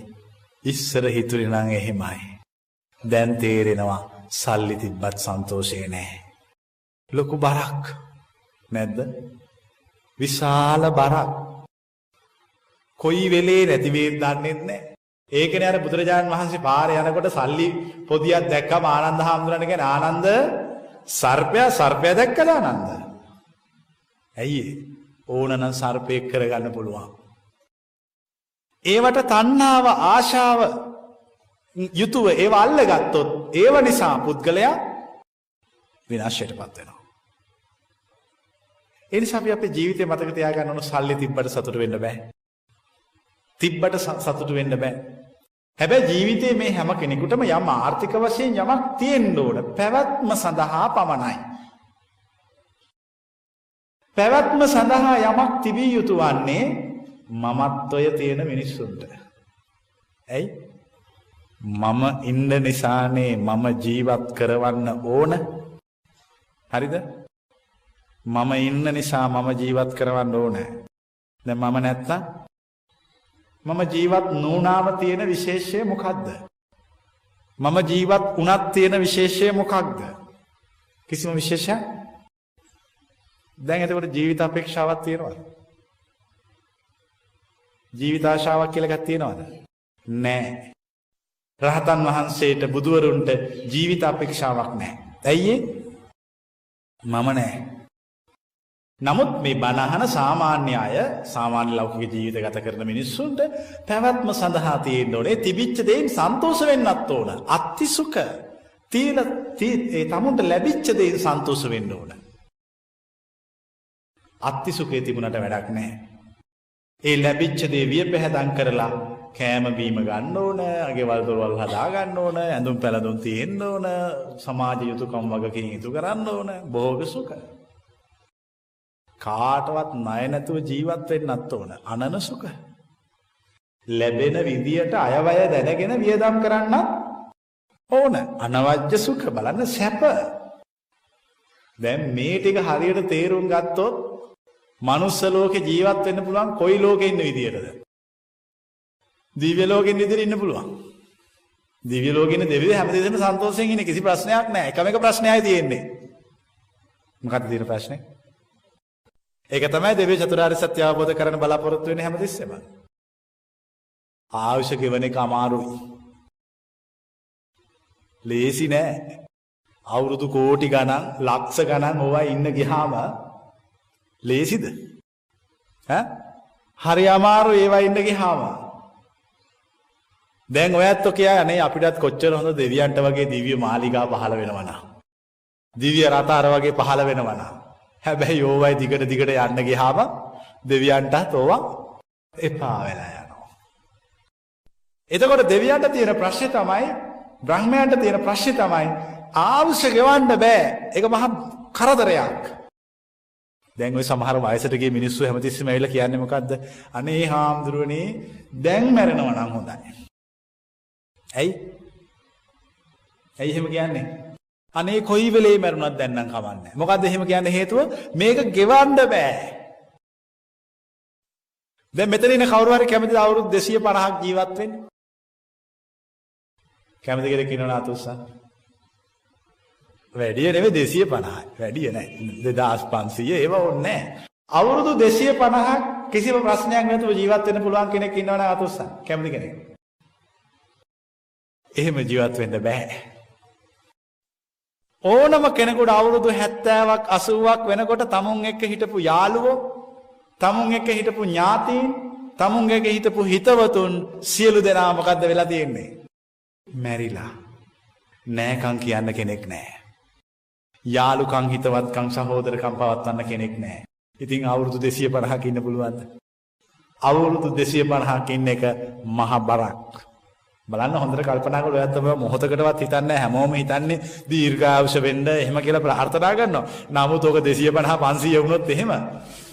ඉස්සර හිතුවේ නම් එහෙමයි. දැන් තේරෙනවා සල්ලි තිබ්බත් සන්තෝෂේ නැහැ. ලොකු බරක් නැද්ද? විශාල බරක්. කොයි වෙලේ නැති වේද දන්නේ නැහැ. ඒකනේ අර බුදුරජාණන් වහන්සේ පාරේ යනකොට සල්ලි පොදියක් දැක්කම ආනන්ද හාමුදුරනේ කියන ආනන්ද සර්පයා දැක්කද ආනන්ද? ඇයි ඕනනම් සර්පෙක් කරගන්න පුළුවන්. ඒවට තණ්හාව ආශාව යුතුව ඒව අල්ලගත්තොත් ඒව නිසා පුද්ගලයා විනාශයටපත් වෙනවා. ඒ නිසා අපි අපේ ජීවිතේ මතක තියාගන්න ඕන සල්ලි තිබ්බට සතුට වෙන්න බෑ. තිබ්බට සතුට වෙන්න බෑ. හැබැයි ජීවිතේ මේ හැම කෙනෙකුටම යම් ආර්ථික වශයෙන් යමක් තියෙන්න ඕන. පැවැත්ම සඳහා පමණයි. පැවැත්ම සඳහා යමක් තිබිය යුතු වන්නේ මමත්වය තියෙන මිනිස්සුන්ට. ඇයි? මම ඉන්න නිසානේ මම ජීවත් කරවන්න ඕන. හරිද? මම ඉන්න නිසා මම ජීවත් කරවන්න ඕන. දැන් මම නැත්තම් මම ජීවත් නොවුනාම තියෙන විශේෂය මොකක්ද? මම ජීවත් වුණත් තියෙන විශේෂය මොකක්ද? කිසිම විශේෂයක්. දැන් එතකොට ජීවිත අපේක්ෂාවක් තියෙනවද? ජීවිත ආශාවක් කියලා එකක් තියෙනවද? නැහැ. රහතන් වහන්සේට බුදුවරුන්ට ජීවිත අපේක්ෂාවක් නැහැ. ඇයි ඒ? මම නැහැ. නමුත් මේ බණහන සාමාන්‍ය අය සාමාන්‍ය ලෞකික ජීවිත ගත කරන මිනිස්සුන්ට පැවැත්ම සඳහා තියෙන්න ඕනේ. තිබිච්ච දේෙන් සන්තෝෂ වෙන්නත් ඕන. අත්ති සුඛ ඒ තමුන්ට ලැබිච්ච දේෙන් සන්තෝෂ වෙන්න ඕන. අත්ති සුඛේ තිබුණට වැඩක් නැහැ. ඒ ලැබිච්ච දේ වියපැහැදම් කරලා කෑම බීම ගන්න ඕන, අගේවල් දොරවල් හදා ගන්න ඕන, ඇඳුම් පැළඳුම් තියෙන්න ඕන, සමාජ යුතුයකම් වගකීම් ඉටු කරන්න ඕන, භෝග සුඛ. කාටවත් ණය නැතුව ජීවත් වෙන්නත් ඕන. අනන සුඛ. ලැබෙන විදියට අයවය දැනගෙන වියදම් කරන්නත් ඕන. අනවජ්‍ය සුඛ. බලන්න සැප. දැන් මේ ටික හරියට තේරුම් ගත්තොත් මනුස්ස ලෝකේ ජීවත් වෙන්න පුළුවන් කොයි ලෝකේ ඉන්න විදියටද? දිව්‍ය ලෝකෙ ඉන්න විදියට ඉන්න පුළුවන්. දිව්‍ය ලෝකෙ ඉන්න දෙවියෝ හැමදේම සන්තෝෂයෙන් ඉන්නේ. කිසි ප්‍රශ්නයක් නැහැ. එකම එක ප්‍රශ්නයයි තියෙන්නේ. මොකක්ද තියෙන ප්‍රශ්නේ? ඒක තමයි දෙවියෝ චතුරාර්ය සත්‍ය අවබෝධ කරගන්න බලාපොරොත්තු වෙන්නේ හැමදෙස්සෙම. ආයුෂ ගෙවන එක අමාරුයි. ලේසි නෑ. අවුරුදු කෝටි ගණන්, ලක්ෂ ගණන් ඕවා ඉන්න ගියාම ලේසිද? ඈ? හරි අමාරු ඒවා ඉන්න ගියාම. දැන් ඔයත් ඔකියා අනේ අපිටත් කොච්චර හොඳ දෙවියන්ට වගේ දිව්‍ය මාලිගා පහළ වෙනවා නා. දිව්‍ය රථ අර වගේ පහළ වෙනවා නා. හැබැයි ඕවයි දිගට යන්න ගියාම දෙවියන්ටත් ඕවා එපා වෙලා යනවා. එතකොට දෙවියන්ට තියෙන ප්‍රශ්නේ තමයි, බ්‍රහ්මයන්ට තියෙන ප්‍රශ්නේ තමයි ආවුෂ ගෙවන්න බෑ. ඒක මහා කරදරයක්. දැන් ওই සමහර වයසට ගිය මිනිස්සු හැමතිස්සෙම ඇවිල්ලා කියන්නේ මොකද්ද? අනේ හාමුදුරුවනේ දැන් මැරෙනවා නම් හොඳයි. ඇයි? ඇයි එහෙම කියන්නේ? අනේ කොයි වෙලේ මරුණත් දැන් නම් කවන්නේ. මොකද්ද එහෙම කියන්නේ හේතුව? මේක ගෙවන්න බෑ. දැන් මෙතන ඉන්න කවුරු හරි කැමතිද අවුරුදු 250ක් ජීවත් වෙන්න? කැමති කෙනෙක් ඉන්නවද අතුස්සන්? වැඩි නෙවෙයි 250යි. වැඩි නෑ. 2500 ඒව ඕනේ නෑ. අවුරුදු 250ක් කිසිම ප්‍රශ්නයක් නැතුව ජීවත් වෙන්න පුළුවන් කෙනෙක් ඉන්නවනම් අතුස්සන්. කැමති කෙනෙක්. එහෙම ජීවත් වෙන්න බෑ. ඕනම කෙනෙකුට අවුරුදු 70ක් 80ක් වෙනකොට තමුන් එක්ක හිටපු යාළුවෝ, තමුන් එක්ක හිටපු ඥාතීන්, තමුන් එක්ක හිටපු හිතවතුන් සියලු දෙනා මොකද්ද වෙලා තියෙන්නේ? මැරිලා. නෑකම් කියන්න කෙනෙක් නෑ. යාළුකම්, හිතවත්කම්, සහෝදරකම් පවත්වන්න කෙනෙක් නෑ. ඉතින් අවුරුදු 250ක් ඉන්න පුළුවන්ද? අවුරුදු 250ක් ඉන්න එක මහ බරක්. බලන්න හොඳට කල්පනා කරලා ඔයත් තමයි මොහොතකටවත් හිතන්නේ හැමෝම හිතන්නේ දීර්ඝායුෂ වෙන්න එහෙම කියලා ප්‍රාර්ථනා කරනවා. නමුත් ඔක 250 500 වුණොත් එහෙම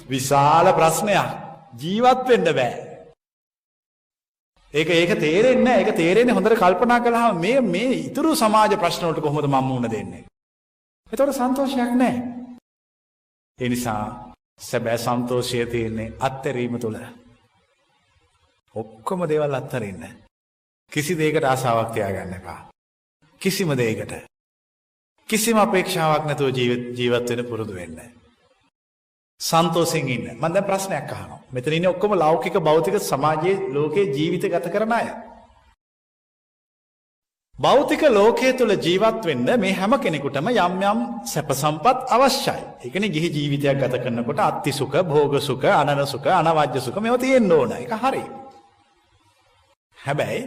විශාල ප්‍රශ්නයක්. ජීවත් වෙන්න බෑ. ඒක තේරෙන්නේ නැහැ. ඒක තේරෙන්නේ හොඳට කල්පනා කළාම මේ ඊතුරු සමාජ ප්‍රශ්න වලට කොහොමද මම මුහුණ දෙන්නේ? ඒතකොට සන්තෝෂයක් නැහැ. ඒ නිසා සැබෑ සන්තෝෂය තියෙන්නේ අත්හැරීම තුළ. ඔක්කොම දේවල් අත්හරින්න. කිසි දෙයකට ආසාවක් තියාගන්න එපා. කිසිම දෙයකට. කිසිම අපේක්ෂාවක් නැතුව ජීවත් වෙන්න පුරුදු වෙන්න. සන්තෝෂෙන් ඉන්න. මම දැන් ප්‍රශ්නයක් අහනවා. මෙතන ඉන්නේ ඔක්කොම ලෞකික භෞතික සමාජයේ ලෝකේ ජීවිත ගත කරන අය. භෞතික ලෝකයේ තුල ජීවත් වෙන්න මේ හැම කෙනෙකුටම යම් යම් සැප සම්පත් අවශ්‍යයි. ඒ කියන්නේ ගිහි ජීවිතයක් ගත කරනකොට අත්ති සුඛ, භෝග සුඛ, අනන සුඛ, අනවජ්‍ය සුඛ මේවා තියෙන්න ඕන. ඒක හරි. හැබැයි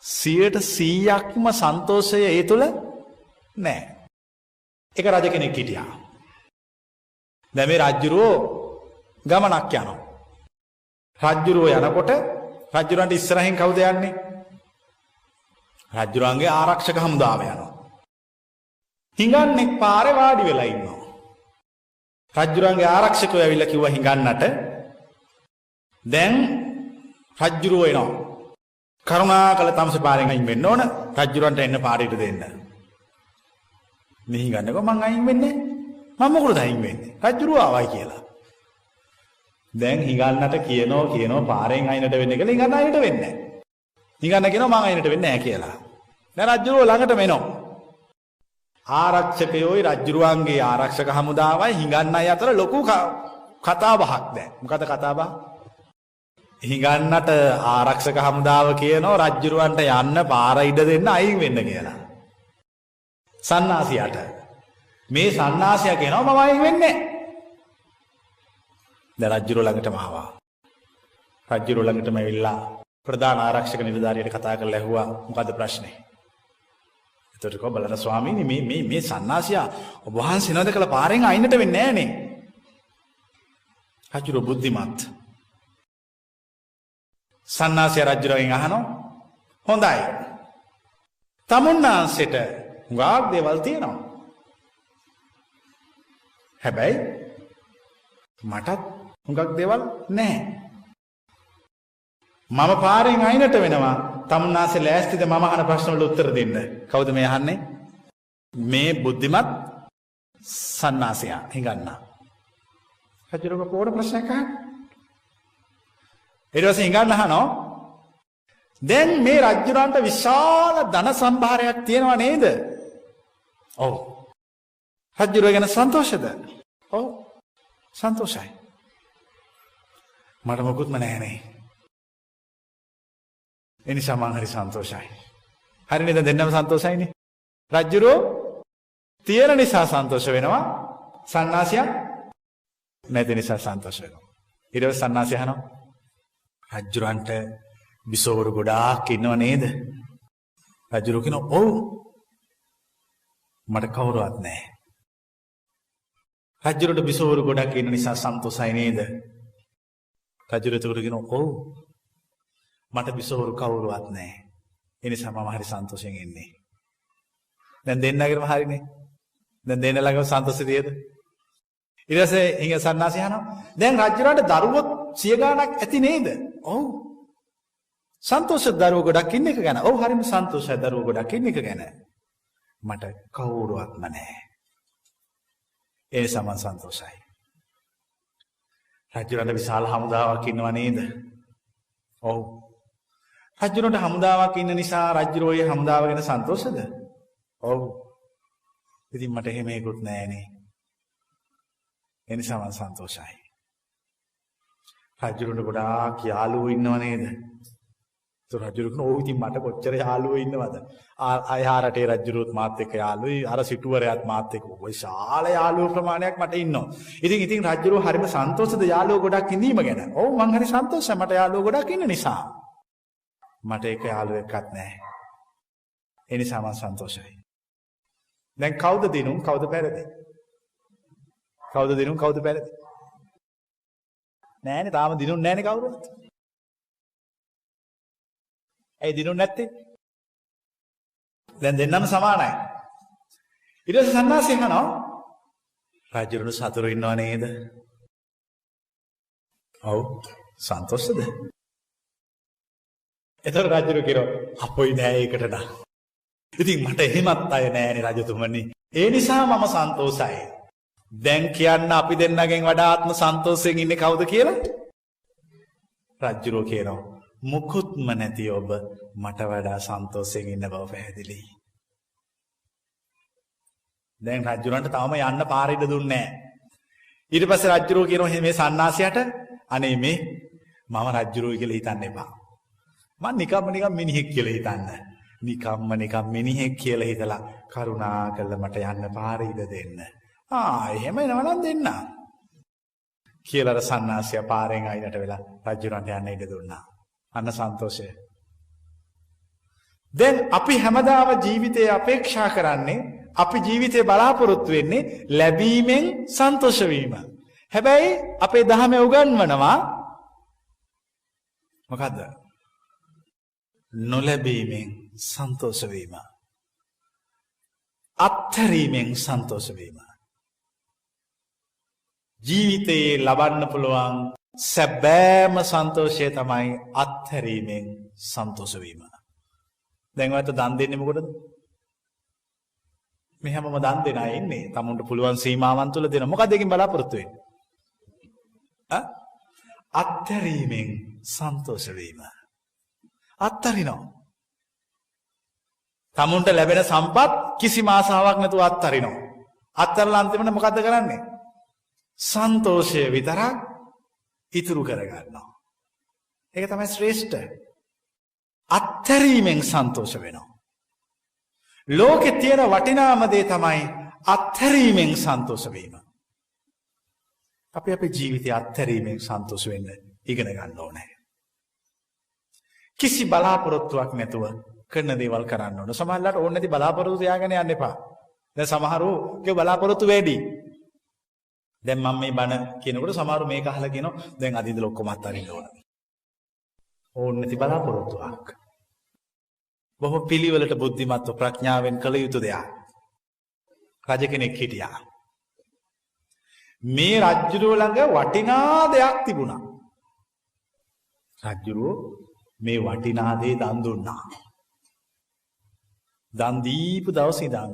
100%ක්ම සන්තෝෂය ඒ තුල නැහැ. ඒක රජ කෙනෙක් හිටියා. දැන් මේ රජුරෝ ගමනක් යනවා. රජුරෝ යනකොට රජුරන්ට ඉස්සරහින් කවුද යන්නේ? රජුරන්ගේ ආරක්ෂක හමුදාව යනවා. හිඟන්නෙක් පාරේ වාඩි වෙලා ඉන්නවා. රජුරන්ගේ ආරක්ෂකයෝ ඇවිල්ලා කිව්වා හිඟන්නට දැන් රජුරෝ එනවා. කරුණාකර තමස පාරෙන් අයින් වෙන්න ඕන. රජුරන්ට එන්න පාරේට දෙන්න. මෙහි ගන්නකො මං අයින් වෙන්නේ. මම මොකටද අයින් වෙන්නේ? රජුරෝ ආවයි කියලා. දැන් හිඟන්නට කියනවා පාරෙන් අයිනට වෙන්න කියලා හිඟන්න අයිනට වෙන්නේ නැහැ. හිඟන්න කියනවා මං අයිනට වෙන්නේ නැහැ කියලා. දැන් රජුරෝ ළඟටම එනවා. ආරක්ෂකයෝයි රජුරුවන්ගේ ආරක්ෂක හමුදාවයි හිඟන්න අය අතර ලොකු කතා බහක් දැන්. මොකද කතා බහ? හිඟන්නට ආරක්ෂක හමුදාව කියනවා රජුරුවන්ට යන්න පාර ඉඩ දෙන්න අයින් වෙන්න කියලා. සන්නාසියට. මේ සන්නාසියා කියනවා මම අයින් වෙන්නේ නැහැ. දැන් රජුරුව ළඟටම ආවා. රජුරුව ළඟටම ඇවිල්ලා ප්‍රධාන ආරක්ෂක නිලධාරියට කතා කරලා ඇහුවා මොකද්ද ප්‍රශ්නේ? එතකොට කෝ බලන්න ස්වාමීනි මේ සන්නාසියා ඔබ වහන්සේ නේද කළ පාරෙන් අයින්නට වෙන්නේ නැහනේ. රජුරුව බුද්ධිමත්. සන්නාසියා රජුරගෙන් අහනවා හොඳයි. තමුන්නාන්සෙට හුඟක් දේවල් තියෙනවා. හැබැයි මටත් හුඟක් දේවල් නැහැ. මම පාරෙන් අයිනට වෙනවා. තමුන්නාන්සේ ලෑස්තිද මම අහන ප්‍රශ්න වලට උත්තර දෙන්න? කවුද මේ අහන්නේ? මේ බුද්ධිමත් සන්නාසියා හිඟන්නා. රජුරගේ පොර ප්‍රශ්නයක් අහන්න. ඊට පස්සේ හිඟන්න අහනවා දැන් මේ රජුරන්ට විශාල ධන සම්භාරයක් තියෙනවා නේද? ඔව්. රජුර ගැන සන්තෝෂද? ඔව්. සන්තෝෂයි. මට මොකුත්ම නැහැ නේ. ඒ නිසා මං හරි සන්තෝෂයි. හරි නේද? දෙන්නම සන්තෝෂයිනේ. රජුරෝ තියෙන නිසා සන්තෝෂ වෙනවා. සන්නාසියා නැති නිසා සන්තෝෂ වෙනවා. ඊට පස්සේ සන්නාසියා අහනවා රජුරන්ට බිසෝවරු ගොඩාක් ඉන්නව නේද? රජුරු කියනවා ඔව්. මට කවුරුවත් නැහැ. රජුරට බිසෝවරු ගොඩක් ඉන්න නිසා සන්තෝෂයි නේද? රජුර එතකොට කියනවා ඔව්. මට බිසෝවරු කවුරුවත් නැහැ. ඒ නිසා මම හරි සන්තෝෂෙන් ඉන්නේ. දැන් දෙන්නගෙම හරිනේ. දැන් දෙන්න ළඟම සන්තෝෂය තියෙද? ඊට පස්සේ හිඟ සන්නාසි අහනවා දැන් රජුරන්ට දරුවෝ 100 ගාණක් ඇති නේද? ඔව්. සන්තෝෂ දරුවෝ ගොඩක් ඉන්න එක ගැන. ඔව් හරිම සන්තෝෂයි දරුවෝ ගොඩක් ඉන්න එක ගැන. මට කවුරුවත්ම නැහැ. ඒ සමන් සන්තෝෂයි. රජුරන්ට විශාල හමුදාවක් ඉන්නව නේද? ඔව්. රජුරන්ට හමුදාවක් ඉන්න නිසා රජුරෝ ඒ හමුදාව ගැන සන්තෝෂද? ඔව්. ඉතින් මට එහෙම ඒකුත් නැහැනේ. ඒ නිසා මම සන්තෝෂයි. රජුරන්ට ගොඩාක් යාළුවෝ ඉන්නව නේද? රජුරුත් ඔව් ඉතින් මට කොච්චර යාළුවෝ ඉන්නවද? ආය රටේ රජුරුත් මාත් එක්ක යාළුවෝයි, අර සිටුවරයාත් මාත් එක්ක විශාල යාළුවෝ ප්‍රමාණයක් මට ඉන්නවා. ඉතින් රජුරුව හරිම සන්තෝෂද යාළුවෝ ගොඩක් ඉඳීම ගැන? ඔව් මං හරි සන්තෝෂයි මට යාළුවෝ ගොඩක් ඉන්න නිසා. මට එක යාළුවෙක්වත් නැහැ. ඒ නිසා මම සන්තෝෂයි. දැන් කවුද දිනුම් කවුද පැරදි? කවුද දිනුම් කවුද පැරදි? නෑනේ තාම දිනුම් නෑනේ කවුරුත්. ඇයි දිනුම් නැත්තේ? දැන් දෙන්නම සමානයි. ඊට පස්සේ සන්නාසය අහනවා රජුරුණු සතුරු ඉන්නව නේද? ඔව් සන්තෝෂද? එතකොට රජුරු කියනවා අපොයි නෑ ඒකට නා. ඉතින් මට එහෙමත් අය නෑනේ රජතුමනි. ඒ නිසා මම සන්තෝෂයි. දැන් කියන්න අපි දෙන්නගෙන් වඩා ආත්ම සන්තෝෂයෙන් ඉන්නේ කවුද කියලා? රජුරු කියනවා මුකුත්ම නැති ඔබ මට වඩා සන්තෝෂයෙන් ඉන්න බව පැහැදිලි. දැන් රජුරන්ට තවම යන්න පාර ඉඩ දුන්නේ නැහැ. ඊට පස්සේ රජුරෝ කියනවා මේ සන්නාසයට අනේ මේ මම රජුරෝ කියලා හිතන්න එපා. මම නිකම් මිනිහෙක් කියලා හිතන්න. නිකම් මිනිහෙක් කියලා හිතලා කරුණා කරලා මට යන්න පාර ඉඩ දෙන්න. එහෙම එනවනම් දෙන්න. කියලා අර සන්නාසය පාරෙන් අයිනට වෙලා රජුරන්ට යන්න ඉඩ දුන්නා. අන්න සන්තෝෂය. දැන් අපි හැමදාම ජීවිතේ අපේක්ෂා කරන්නේ අපි ජීවිතේ බලාපොරොත්තු වෙන්නේ ලැබීමෙන් සන්තෝෂ වීම. හැබැයි අපේ දහමේ උගන්වනවා මොකද්ද? නොලැබීමෙන් සන්තෝෂ වීම. අත්හැරීමෙන් සන්තෝෂ වීම. ජීවිතේ ලබන්න පුළුවන් සැබෑම සන්තෝෂය තමයි අත්හැරීමෙන් සන්තෝෂ වීම. දැන් ඔයත් දන් දෙන්නේ මොකටද? මේ හැමෝම දන් දෙන අය ඉන්නේ. තමුන්ට පුළුවන් සීමාවන් තුල දෙන. මොකක්ද ඒකෙන් බලාපොරොත්තු වෙන්නේ? අත්හැරීමෙන් සන්තෝෂ වීම. අත්හරිනවා. තමුන්ට ලැබෙන සම්පත් කිසිම ආසාවක් නැතුව අත්හරිනවා. අත්හැරලා අන්තිමට මොකද්ද කරන්නේ? සන්තෝෂය විතරක් ඉතුරු කරගන්නවා. ඒක තමයි ශ්‍රේෂ්ඨ. අත්හැරීමෙන් සන්තෝෂ වෙනවා. ලෝකේ තියෙන වටිනාම දේ තමයි අත්හැරීමෙන් සන්තෝෂ වීම. අපි අපේ ජීවිතය අත්හැරීමෙන් සන්තෝෂ වෙන්න ඉගෙන ගන්න ඕනේ. කිසි බලාපොරොත්තුවක් නැතුව කරන දේවල් කරන්න ඕන. සමහරවිට ඕනේ නැති බලාපොරොත්තු තියාගෙන යන්න එපා. දැන් සමහරව බලාපොරොත්තු වැඩි. දැන් මම මේ බණ කියනකොට සමහරව මේක අහලා කියනවා දැන් අද ඉඳලා ඔක්කොම අත්හරින්න ඕන. ඕනේ නැති බලාපොරොත්තුවක්. බොහොම පිළිවෙලට බුද්ධිමත්ව ප්‍රඥාවෙන් කළ යුතු දෙයක්. රජ කෙනෙක් හිටියා. මේ රජුරෝ ළඟ වටිනා දෙයක් තිබුණා. රජුරෝ මේ වටිනා දේ දන් දුන්නා. දන් දීපු දවසේ ඉඳන්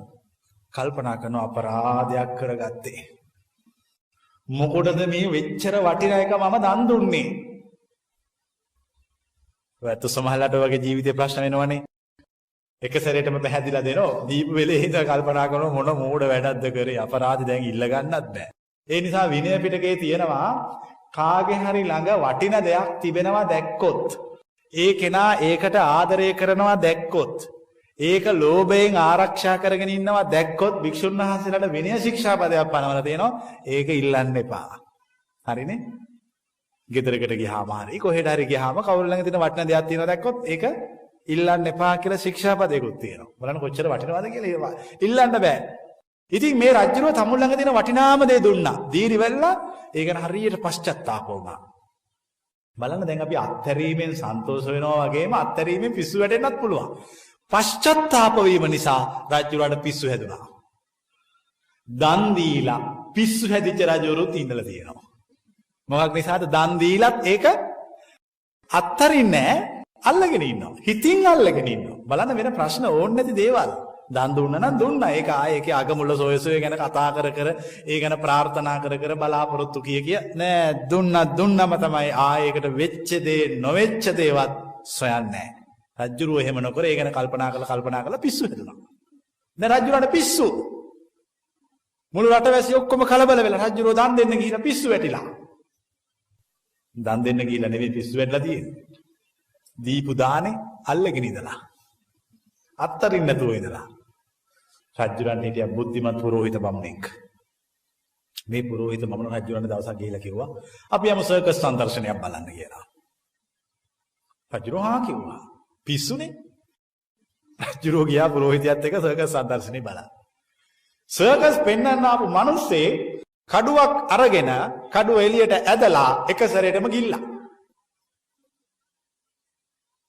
කල්පනා කරන අපරාධයක් කරගත්තේ. මොකටද මේ වෙච්චර වටිනා එක මම දන් දුන්නේ? ඔයත් සමහරලාට වගේ ජීවිතේ ප්‍රශ්න වෙනවනේ. එක සැරේටම පැහැදිලා දෙනවා. දීපු වෙලේ හිත කල්පනා කරන මොන මෝඩ වැඩක්ද කරේ? අපරාධ දැන් ඉල්ල ගන්නත් බෑ. ඒ නිසා විනය පිටකේ තියෙනවා කාගේ හරි ළඟ වටින දෙයක් තිබෙනවා දැක්කොත් ඒ කෙනා ඒකට ආදරය කරනවා දැක්කොත් ඒක ලෝභයෙන් ආරක්ෂා කරගෙන ඉන්නවා දැක්කොත් භික්ෂුන් වහන්සේලාට විනය ශික්ෂාපදයක් පනවලා තියෙනවා. ඒක ඉල්ලන්න එපා. හරිනේ? ගෙදරකට ගියාම හරි කොහෙට හරි ගියාම කවුරු ළඟ තියෙන වටින දෙයක් තියෙනවා දැක්කොත් ඒක ඉල්ලන්න එපා කියලා ශික්ෂාපදයකුත් තියෙනවා. බලන්න කොච්චර වටිනවද කියලා. ඉල්ලන්න බෑ. ඉතින් මේ රජුරෝ තමුන් ළඟ තියෙන වටිනාම දේ දුන්නා. දීරිවැල්ලා ඒක හරියට පශ්චත්තාප වුණා. බලන්න දැන් අපි අත්හැරීමෙන් සන්තෝෂ වෙනවා වගේම අත්හැරීමෙන් පිස්සු වැටෙන්නත් පුළුවන්. පශ්චත්තාප වීම නිසා රජුරට පිස්සු හැදුනා. දන් දීලා පිස්සු හැදිච්ච රජවරුත් ඉඳලා තියෙනවා. මොකක් නිසාද? දන් දීලත් ඒක අත්තරින්නේ නැහැ. අල්ලගෙන ඉන්නවා. හිතින් අල්ලගෙන ඉන්නවා. බලන්න වෙන ප්‍රශ්න ඕනේ නැති දේවල්. දන් දුන්න නම් දුන්නා. ඒක ආයේ ඒකේ අගමුල සොයසොය ගැන කතා කර කර ඒ ගැන ප්‍රාර්ථනා කර කර බලාපොරොත්තු කිය නෑ දුන්නම තමයි ආයේකට වෙච්ච දේ නොවෙච්ච දේවත් සොයන්නේ නෑ. රජුරුව එහෙම නොකර ඒ ගැන කල්පනා කරලා පිස්සු හැදුනා. දැන් රජුරන්ට පිස්සු. මුළු රටවැසියෝ ඔක්කොම කලබල වෙලා රජුරුව දන් දෙන්න ගිහින් පිස්සු වැටිලා. දන් දෙන්න ගිහිල්ලා නෙවෙයි පිස්සු වැටලා තියෙන්නේ. දීපු දානේ අල්ලගෙන ඉඳලා. අත්තරින් නැතුව ඉඳලා. රජුරන් හිටිය බුද්ධිමත් පුරෝහිත බමුණෙක්. මේ පුරෝහිත බමුණ රජුරන්ට දවසක් ගිහිල්ලා කිව්වා අපි යමු සර්කස් සංදර්ශනයක් බලන්න කියලා. රජුරෝ හා කිව්වා. පිස්සුනේ. රජුරෝ ගියා පුරෝහිතයත් එක්ක සර්කස් සංදර්ශනේ බලන්න. සර්කස් පෙන්වන්න ආපු මිනිස්සේ කඩුවක් අරගෙන කඩුව එළියට ඇදලා එක සැරේටම ගිල්ලා.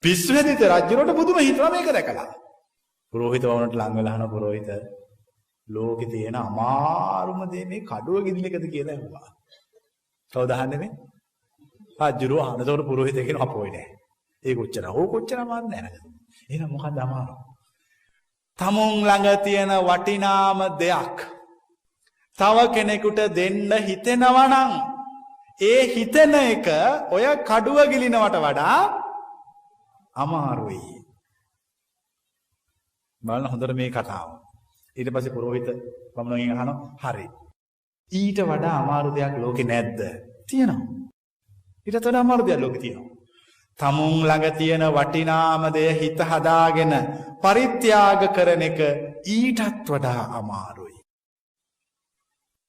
පිස්සු හැදිත රජුරට පුදුම හිතනවා මේක දැකලා. පුරෝහිත වුණට ලං වෙලා අහන පුරෝහිත ලෝකේ තියෙන අමාරුම දේ මේ කඩුව ගිදින එකද කියලා ඇහුවා. කවුද අහන්නේ මේ? රජුරෝ අහනතොට පුරෝහිත කියන අපෝයි නෑ. ඒක කොච්චර අමාරු නෑ නේද? එහෙනම් මොකක්ද අමාරු? තමුන් ළඟ තියෙන වටිනාම දෙයක් තව කෙනෙකුට දෙන්න හිතෙනවා නම් ඒ හිතන එක ඔය කඩුව ගිලිනවට වඩා අමාරුයි. බලන්න හොඳට මේ කතාව. ඊට පස්සේ පුරෝහිත බමුණගෙන් අහනවා හරි. ඊට වඩා අමාරු දෙයක් ලෝකේ නැද්ද? තියෙනවා. ඊට වඩා අමාරු දෙයක් ලෝකේ තියෙනවා. තමුන් ළඟ තියෙන වටිනාම දේ හිත හදාගෙන පරිත්‍යාග කරන එක ඊටත් වඩා අමාරුයි.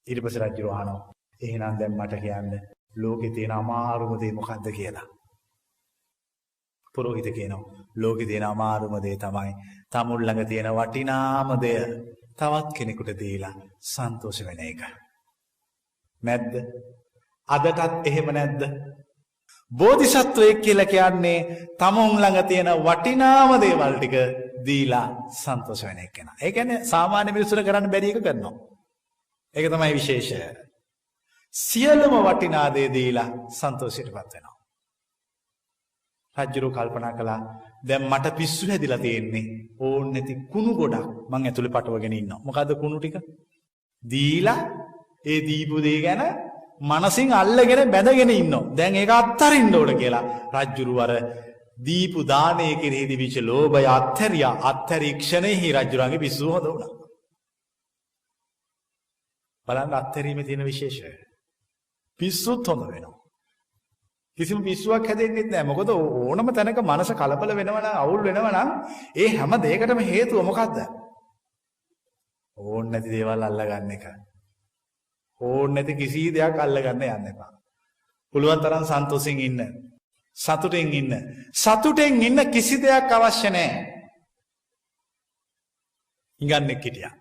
ඊට පස්සේ රජු අහනවා එහෙනම් දැන් මට කියන්න ලෝකේ තියෙන අමාරුම දේ මොකද්ද කියලා. පුරෝහිත කියනවා ලෝකේ තියෙන අමාරුම දේ තමයි තමුන් ළඟ තියෙන වටිනාම දේ තවත් කෙනෙකුට දීලා සන්තෝෂ වෙන එක. නැද්ද? අදටත් එහෙම නැද්ද? බෝධිසත්වයෙක් කියලා කියන්නේ තමුන් ළඟ තියෙන වටිනාම දේවල් ටික දීලා සන්තෝෂ වෙන එක කෙනා. ඒ කියන්නේ සාමාන්‍ය මිනිස්සුන්ට කරන්න බැරි එක කරනවා. ඒක තමයි විශේෂය. සියලුම වටිනා දේ දීලා සන්තෝෂයටපත් වෙනවා. රජුරෝ කල්පනා කළා දැන් මට පිස්සු හැදිලා තියෙන්නේ ඕන් නැති කුණු ගොඩක් මං ඇතුලේ පටවගෙන ඉන්නවා. මොකද්ද කුණු ටික? දීලා ඒ දීපු දේ ගැන මනසින් අල්ලගෙන බැඳගෙන ඉන්නවා. දැන් ඒක අත්තරින්න ඕන කියලා රජුරු අර දීපු දානයේ කෙරෙහි දිවිච්ච ලෝභය අත්තරීක්ෂණෙහි රජුරන්ගේ පිස්සුව හොඳ වුණා. බලන්න අත්තරීමේ තියෙන විශේෂය. පිස්සුත් හොඳ වෙනවා. කිසිම පිස්සුවක් හැදෙන්නේ නැහැ. මොකද ඕනම තැනක මනස කලබල වෙනවා නම් අවුල් වෙනවා නම් ඒ හැම දෙයකටම හේතුව මොකද්ද? ඕන් නැති දේවල් අල්ලගන්න එක. ඕන් නැති කිසි දෙයක් අල්ලගන්න යන්න එපා. පුළුවන් තරම් සන්තෝෂෙන් ඉන්න. සතුටෙන් ඉන්න. සතුටෙන් ඉන්න කිසි දෙයක් අවශ්‍ය නැහැ. හිඟන්නෙක් හිටියා.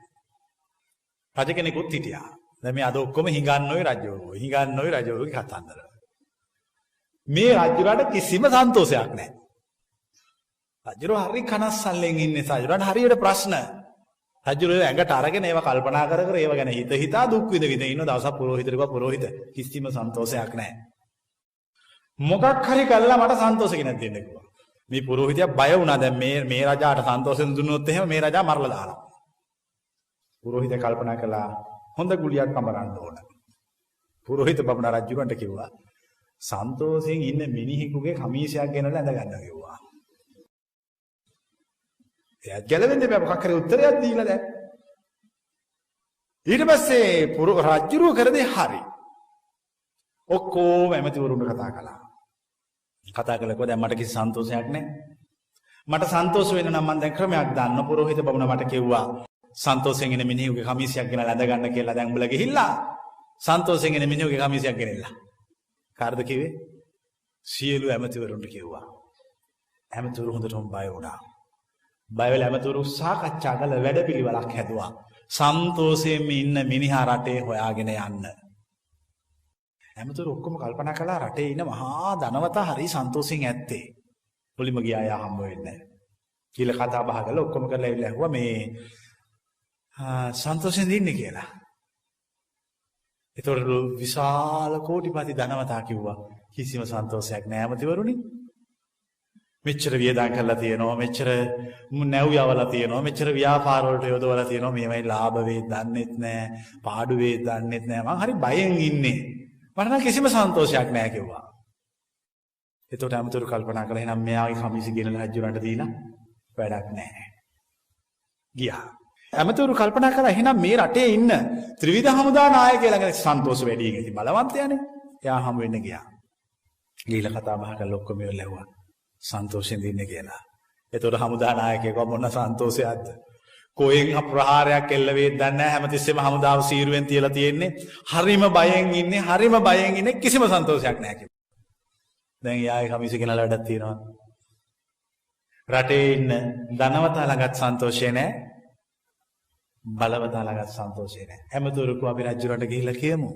රජ කෙනෙකුත් හිටියා. දැන් මේ අද ඔක්කොම හිඟන්නෝයි රජවරුගේ කතන්දර. මේ රජුරට කිසිම සන්තෝෂයක් නැහැ. රජුර හරි කනස්සල්ලෙන් ඉන්නේ. රජුරට හරියට ප්‍රශ්න. රජුර ඇඟට අරගෙන ඒවා කල්පනා කර කර ඒවා ගැන හිතා දුක් විඳ ඉන්න දවසක් පුරෝහිතට කිව්වා පුරෝහිත කිසිම සන්තෝෂයක් නැහැ. මොකක් හරි කළා මට සන්තෝෂෙක නැති දෙන්න කිව්වා. මේ පුරෝහිතයා බය වුණා. දැන් මේ රජාට සන්තෝෂෙන් දුන්නොත් එහෙම මේ රජා මරලා දානවා. පුරෝහිත කල්පනා කළා හොඳ ගුලියක් අමරන්න ඕන. පුරෝහිත බමුණ රජුරන්ට කිව්වා සන්තෝෂයෙන් ඉන්න මිනිහෙකුගේ කමීසයක් ගෙනලා ඇඳ ගන්න කිව්වා. එයා ගැලවෙන්න බෑ මොකක් හරි උත්තරයක් දීලා දැන්. ඊට පස්සේ රජුරුව කරදේ හරි. ඔක්කොම ඇමතිවරුන්ට කතා කළා. කතා කළකෝ දැන් මට කිසි සන්තෝෂයක් නැහැ. මට සන්තෝෂ වෙන්න නම් මම දැන් ක්‍රමයක් දාන්න. පුරෝහිත බමුණ මට කිව්වා සන්තෝෂයෙන් ඉන්න මිනිහෙකුගේ කමීසයක් ගෙනලා ඇඳ ගන්න කියලා. දැන් උඹලා ගිහිල්ලා සන්තෝෂයෙන් ඉන්න මිනිහෙකුගේ කමීසයක් ගෙනilla. කාර්ද කිව්වේ? සියලු ඇමතිවරුන්ට කිව්වා. ඇමතිවරු හොඳටම බය වුණා. බය වෙලා ඇමතිවරු සාකච්ඡා කළ වැඩපිළිවෙලක් හැදුවා. සන්තෝෂයෙන් ඉන්න මිනිහා රටේ හොයාගෙන යන්න. ඇමතිවරු ඔක්කොම කල්පනා කළා රටේ ඉන්න මහා ධනවතා හරි සන්තෝෂයෙන් ඇත්තේ. මුලින්ම ගියා යා හම්බ වෙන්නේ. කියලා කතා බහ කළා ඔක්කොම කරලා ඉවිල්ලා ඇහුවා මේ සන්තෝෂයෙන් ඉන්නේ කියලා. ඒතකොට විශාල කෝටිපති ධනවතා කිව්වා කිසිම සන්තෝෂයක් නෑ ඇමතිවරුනි. මෙච්චර වියදම් කරලා තියෙනවා, මෙච්චර නැව් යවලා තියෙනවා, මෙච්චර ව්‍යාපාර වලට යොදවලා තියෙනවා, මේවයි ලාභ වේද දන්නෙත් නැහැ, පාඩු වේද දන්නෙත් නැහැ. මං හරි බයෙන් ඉන්නේ. මට නම් කිසිම සන්තෝෂයක් නැහැ කිව්වා. එතකොට අමතර කල්පනා කළා එහෙනම් මෙයාගේ කමිසි ගෙනලා රජුරන්ට දීලා වැඩක් නැහැ. ගියා. අමතර කල්පනා කළා එහෙනම් මේ රටේ ඉන්න ත්‍රිවිධ හමුදා නායකයා ළඟ සන්තෝෂ වැඩි එක. ඉතින් බලවන්තයානේ. එයා හම් වෙන්න ගියා. ගිහිල්ලා කතා බහ කරලා ඔක්කොම ඉවරලා සන්තෝෂෙන් දින්න කියලා. එතකොට හමුදා නායකයෙක් මොන සන්තෝෂයක්ද? කොහෙන් ප්‍රහාරයක් එල්ල වේද දන්නේ නැහැ. හැමතිස්සෙම හමුදාව සීරුවෙන් තියලා තියෙන්නේ. හරිම බයෙන් ඉන්නේ, කිසිම සන්තෝෂයක් නැහැ කිව්වා. දැන් යාගේ කමිසි ගෙනලා වැඩක් තියෙනවා. රටේ ඉන්න ධනවතා ළඟත් සන්තෝෂය නැහැ. බලවතා ළඟත් සන්තෝෂය නැහැ. හැමතොරකෝ අපි රජුරන්ට ගිහිල්ලා කියමු.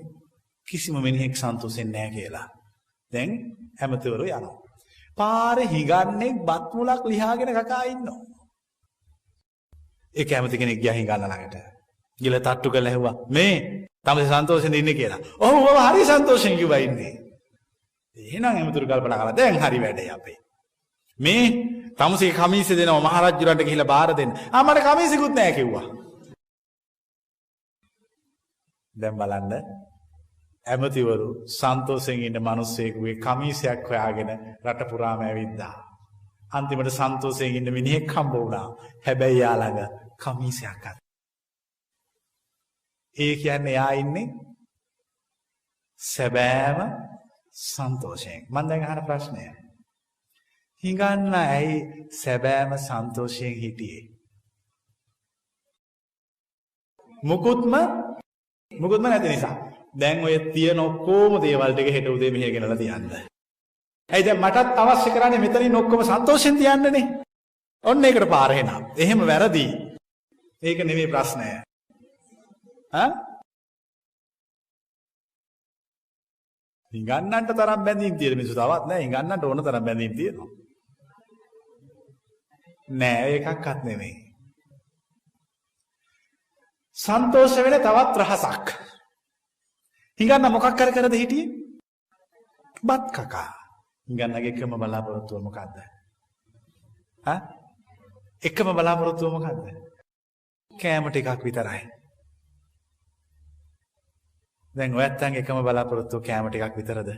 කිසිම මිනිහෙක් සන්තෝෂෙන් නැහැ කියලා. දැන් හැමතොරෝ යනවා. පාරේ හිඟන්නේ බත් මුලක් ලියාගෙන කකා ඉන්නවා. ඒ කැමති කෙනෙක් ගියා හිඟන්න ළඟට. ගිහලා තට්ටු කරලා ඇහුවා මේ තමයි සන්තෝෂෙන් ඉන්නේ කියලා. ඔව් ඔව් හරි සන්තෝෂෙන් කිව්වා ඉන්නේ. එහෙනම් එමුතුරු කල්පනා කළා දැන් හරි වැඩේ අපේ. මේ තමුසේ කමීසෙ දෙනවා මහරජුරන්ට ගිහිල්ලා බාර දෙන්න. මට කමීසෙකුත් නැහැ කිව්වා. දැන් බලන්න ඇමතිවරු සන්තෝෂෙන් ඉන්න මිනිස්සෙකුගේ කමීසයක් හොයාගෙන රට පුරාම ඇවිද්දා. අන්තිමට සන්තෝෂයෙන් ඉන්න මිනිහෙක් හම්බ වුණා. හැබැයි යා ළඟ කමීසයක් අත. ඒ කියන්නේ යා ඉන්නේ සැබෑම සන්තෝෂයෙන්. මම දැන් අහන ප්‍රශ්නය. හිඟන්න ඇයි සැබෑම සන්තෝෂයෙන් හිටියේ? මුකුත්ම නැති නිසා. දැන් ඔය තියෙන ඔක්කොම දේවල් ටික හෙට උදේ මෙහෙ ගෙනලා තියන්න. ඇයි දැන් මටත් අවශ්‍ය කරන්නේ මෙතනින් ඔක්කොම සන්තෝෂෙන් තියන්නනේ. ඔන්න ඒකට පාර එනවා. එහෙම වැරදි. ඒක නෙමෙයි ප්‍රශ්නය. හිඟන්නන්ට තරම් බැඳීම් තියෙන මිනිස්සු තවත් නෑ. හිඟන්නන්ට ඕන තරම් බැඳීම් තියෙනවා. නෑ ඒකක්වත් නෙමෙයි. සන්තෝෂ වෙන තවත් රහසක්. හිඟන්න මොකක් කරද හිටියේ? බත් කකා. හිඟන්නගේ එකම බලාපොරොත්තුව මොකද්ද? එකම බලාපොරොත්තුව මොකද්ද? කෑම ටිකක් විතරයි. දැන් ඔයත්තන්ගේ එකම බලාපොරොත්තුව කෑම ටිකක් විතරද?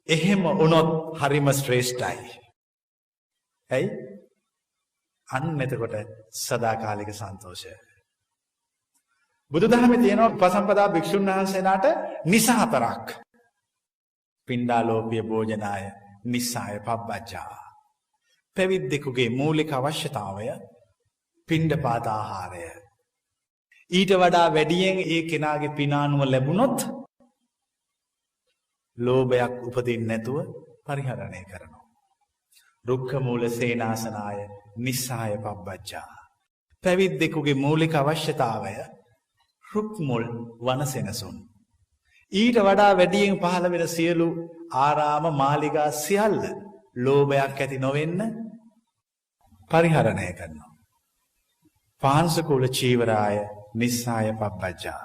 එහෙම වුණොත් හරිම ශ්‍රේෂ්ඨයි. ඇයි? අන්න එතකොට සදාකාලික සන්තෝෂය. බුදුදහමේ තියෙනවා උපසම්පදා භික්ෂුන් වහන්සේලාට නිස හතරක්. පිණ්ඩාලෝපීය භෝජනාය, නිස්සාය, පබ්බජ්ජා. පැවිද්දෙකුගේ මූලික අවශ්‍යතාවය පිණ්ඩපාත ආහාරය. ඊට වඩා වැඩියෙන් ඒ කෙනාගේ පිනානුව ලැබුණොත් ලෝභයක් උපදින්නේ නැතුව පරිහරණය කරනවා. රුක්ඛ මූල සේනාසනාය, නිස්සාය, පබ්බජ්ජා. පැවිද්දෙකුගේ මූලික අවශ්‍යතාවය රුක් මුල් වනසෙනසුන්. ඊට වඩා වැඩියෙන් පහළ වෙන සියලු ආරාම මාලිගා සියල්ල ලෝභයක් ඇති නොවෙන්න පරිහරණය කරනවා. පාංශකූල චීවරාය, නිස්සාය, පබ්බජ්ජා.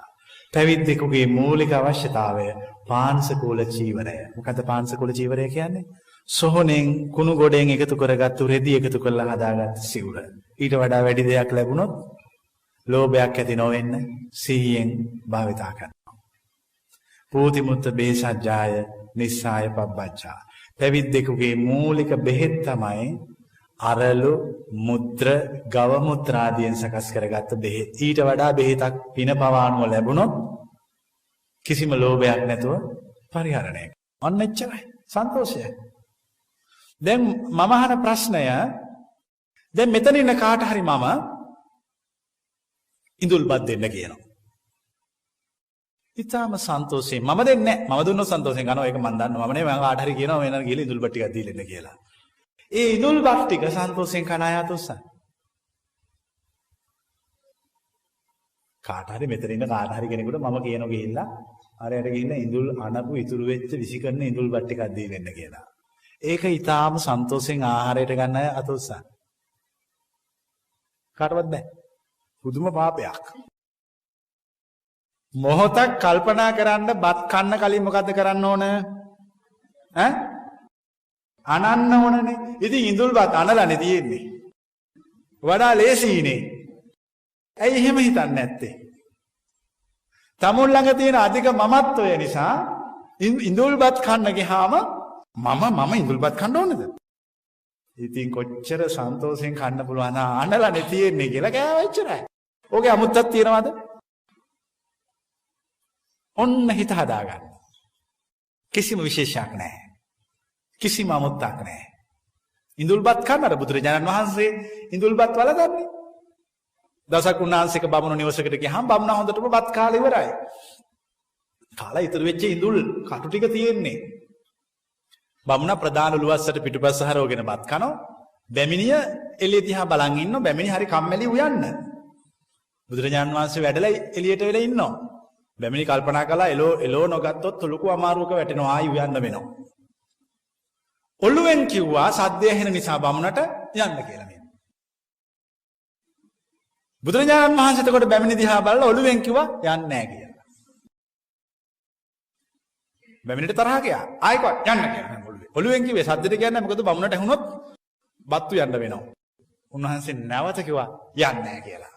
පැවිද්දෙකුගේ මූලික අවශ්‍යතාවය පාංශකූල චීවරය. මොකද පාංශකූල චීවරය කියන්නේ? සොහොනෙන් කුණු ගොඩෙන් එකතු කරගත්තු රෙදි එකතු කරලා හදාගත්ත සිවුර. ඊට වඩා වැඩි දෙයක් ලැබුණොත් ලෝභයක් ඇති නොවෙන්න සිහියෙන් භාවිතා කරනවා. පූතිමුත්ත බේසජ්ජාය, නිස්සාය, පබ්බජ්ජා. පැවිද්දෙකුගේ මූලික බෙහෙත් තමයි අරලු, මුද්‍ර, ගව මුත්‍රාදියෙන් සකස් කරගත්ත බෙහෙත්. ඊට වඩා බෙහෙතක් පින පවානුව ලැබුණොත් කිසිම ලෝභයක් නැතුව පරිහරණය. අන්න එච්චරයි සන්තෝෂය. දැන් මම අහන ප්‍රශ්නය, දැන් මෙතන ඉන්න කාට හරි මම ඉඳුල්පත් දෙන්න කියනවා. ඉතාලම සන්තෝෂයෙන් මම දෙන්නේ නැහැ. මම දුන්නොත් සන්තෝෂයෙන් ගන්නවා. ඒක මම දන්නවා. මම නේ මම කාට හරි කියනවා මෙන්න ගිහලා ඉඳුල්පත් ටිකක් දීලා කියලා. ඒ ඉඳුල්පත් ටික සන්තෝෂයෙන් කන අය අතොස්සන්. කාට හරි මෙතන ඉන්න කාට හරි කෙනෙකුට මම කියනවා ගිහිල්ලා අරයට ගිහින් ඉඳුල් අනපු ඉතුරු වෙච්ච විසිකරන ඉඳුල්පත් ටිකක් දීලා කියලා. ඒක ඉතාලම සන්තෝෂයෙන් ආහාරයට ගන්න අය අතොස්සන්. කාටවත් බෑ. පුදුම පාපයක්. මොහොතක් කල්පනා කරන්න බත් කන්න කලින් මොකද්ද කරන්න ඕන? අනන්න ඕනනේ. ඉතින් ඉඳුල්පත් අනලානේ තියෙන්නේ. වඩා ලේසියිනේ. ඇයි එහෙම හිතන්නේ නැත්තේ? තමුන් ළඟ තියෙන අධික මමත්වය නිසා ඉඳුල්පත් කන්න ගියාම මම ඉඳුල්පත් කන්න ඕනද? ඉතින් කොච්චර සන්තෝෂෙන් කන්න පුළුවන් අනලානේ තියෙන්නේ කියලා කෑවා එච්චරයි. ඕකේ අමුත්තක් තියනවද? ඔන්න හිත හදාගන්න. කිසිම විශේෂයක් නැහැ. කිසිම අමුත්තක් නැහැ. ඉඳුල්පත් කන්නට බුදුරජාණන් වහන්සේ ඉඳුල්පත් වලදන්නේ. දවසක් උන්වහන්සේක බමුණු නිවසකට ගියාම බමුණා හොඳටම බත් කාලා ඉවරයි. කාලා ඉතුරු වෙච්ච ඉඳුල් කටු ටික තියෙන්නේ. බමුණා ප්‍රධාන උළුවස්සට පිටුපස්ස හරවගෙන බත් කනවා. බැමිණිය එළිය දිහා බලන් ඉන්නවා. බැමිණිය හරි කම්මැලි උයන්න. බුදුරජාණන් වහන්සේ වැඩලා එළියට වෙලා ඉන්නවා. බැමිණි කල්පනා කළා එලෝ නොගත්තොත් ලොකු අමාරුවක වැටෙනවා ආයි උයන්න වෙනවා. ඔළුවෙන් කිව්වා සද්දය ඇහෙන නිසා බමුණට යන්න කියලා මේ. බුදුරජාණන් වහන්සේ එතකොට බැමිණි දිහා බලලා ඔළුවෙන් කිව්වා යන්නේ නැහැ කියලා. බැමිණිට තරහ ගියා. ආයෙත් යන්න කියලා ඔළුවෙන්. ඔළුවෙන් කිව්වේ සද්දෙට කියන්නේ මොකද බමුණට ඇහුනොත් බත්තු යන්න වෙනවා. උන්වහන්සේ නැවත කිව්වා යන්නේ නැහැ කියලා.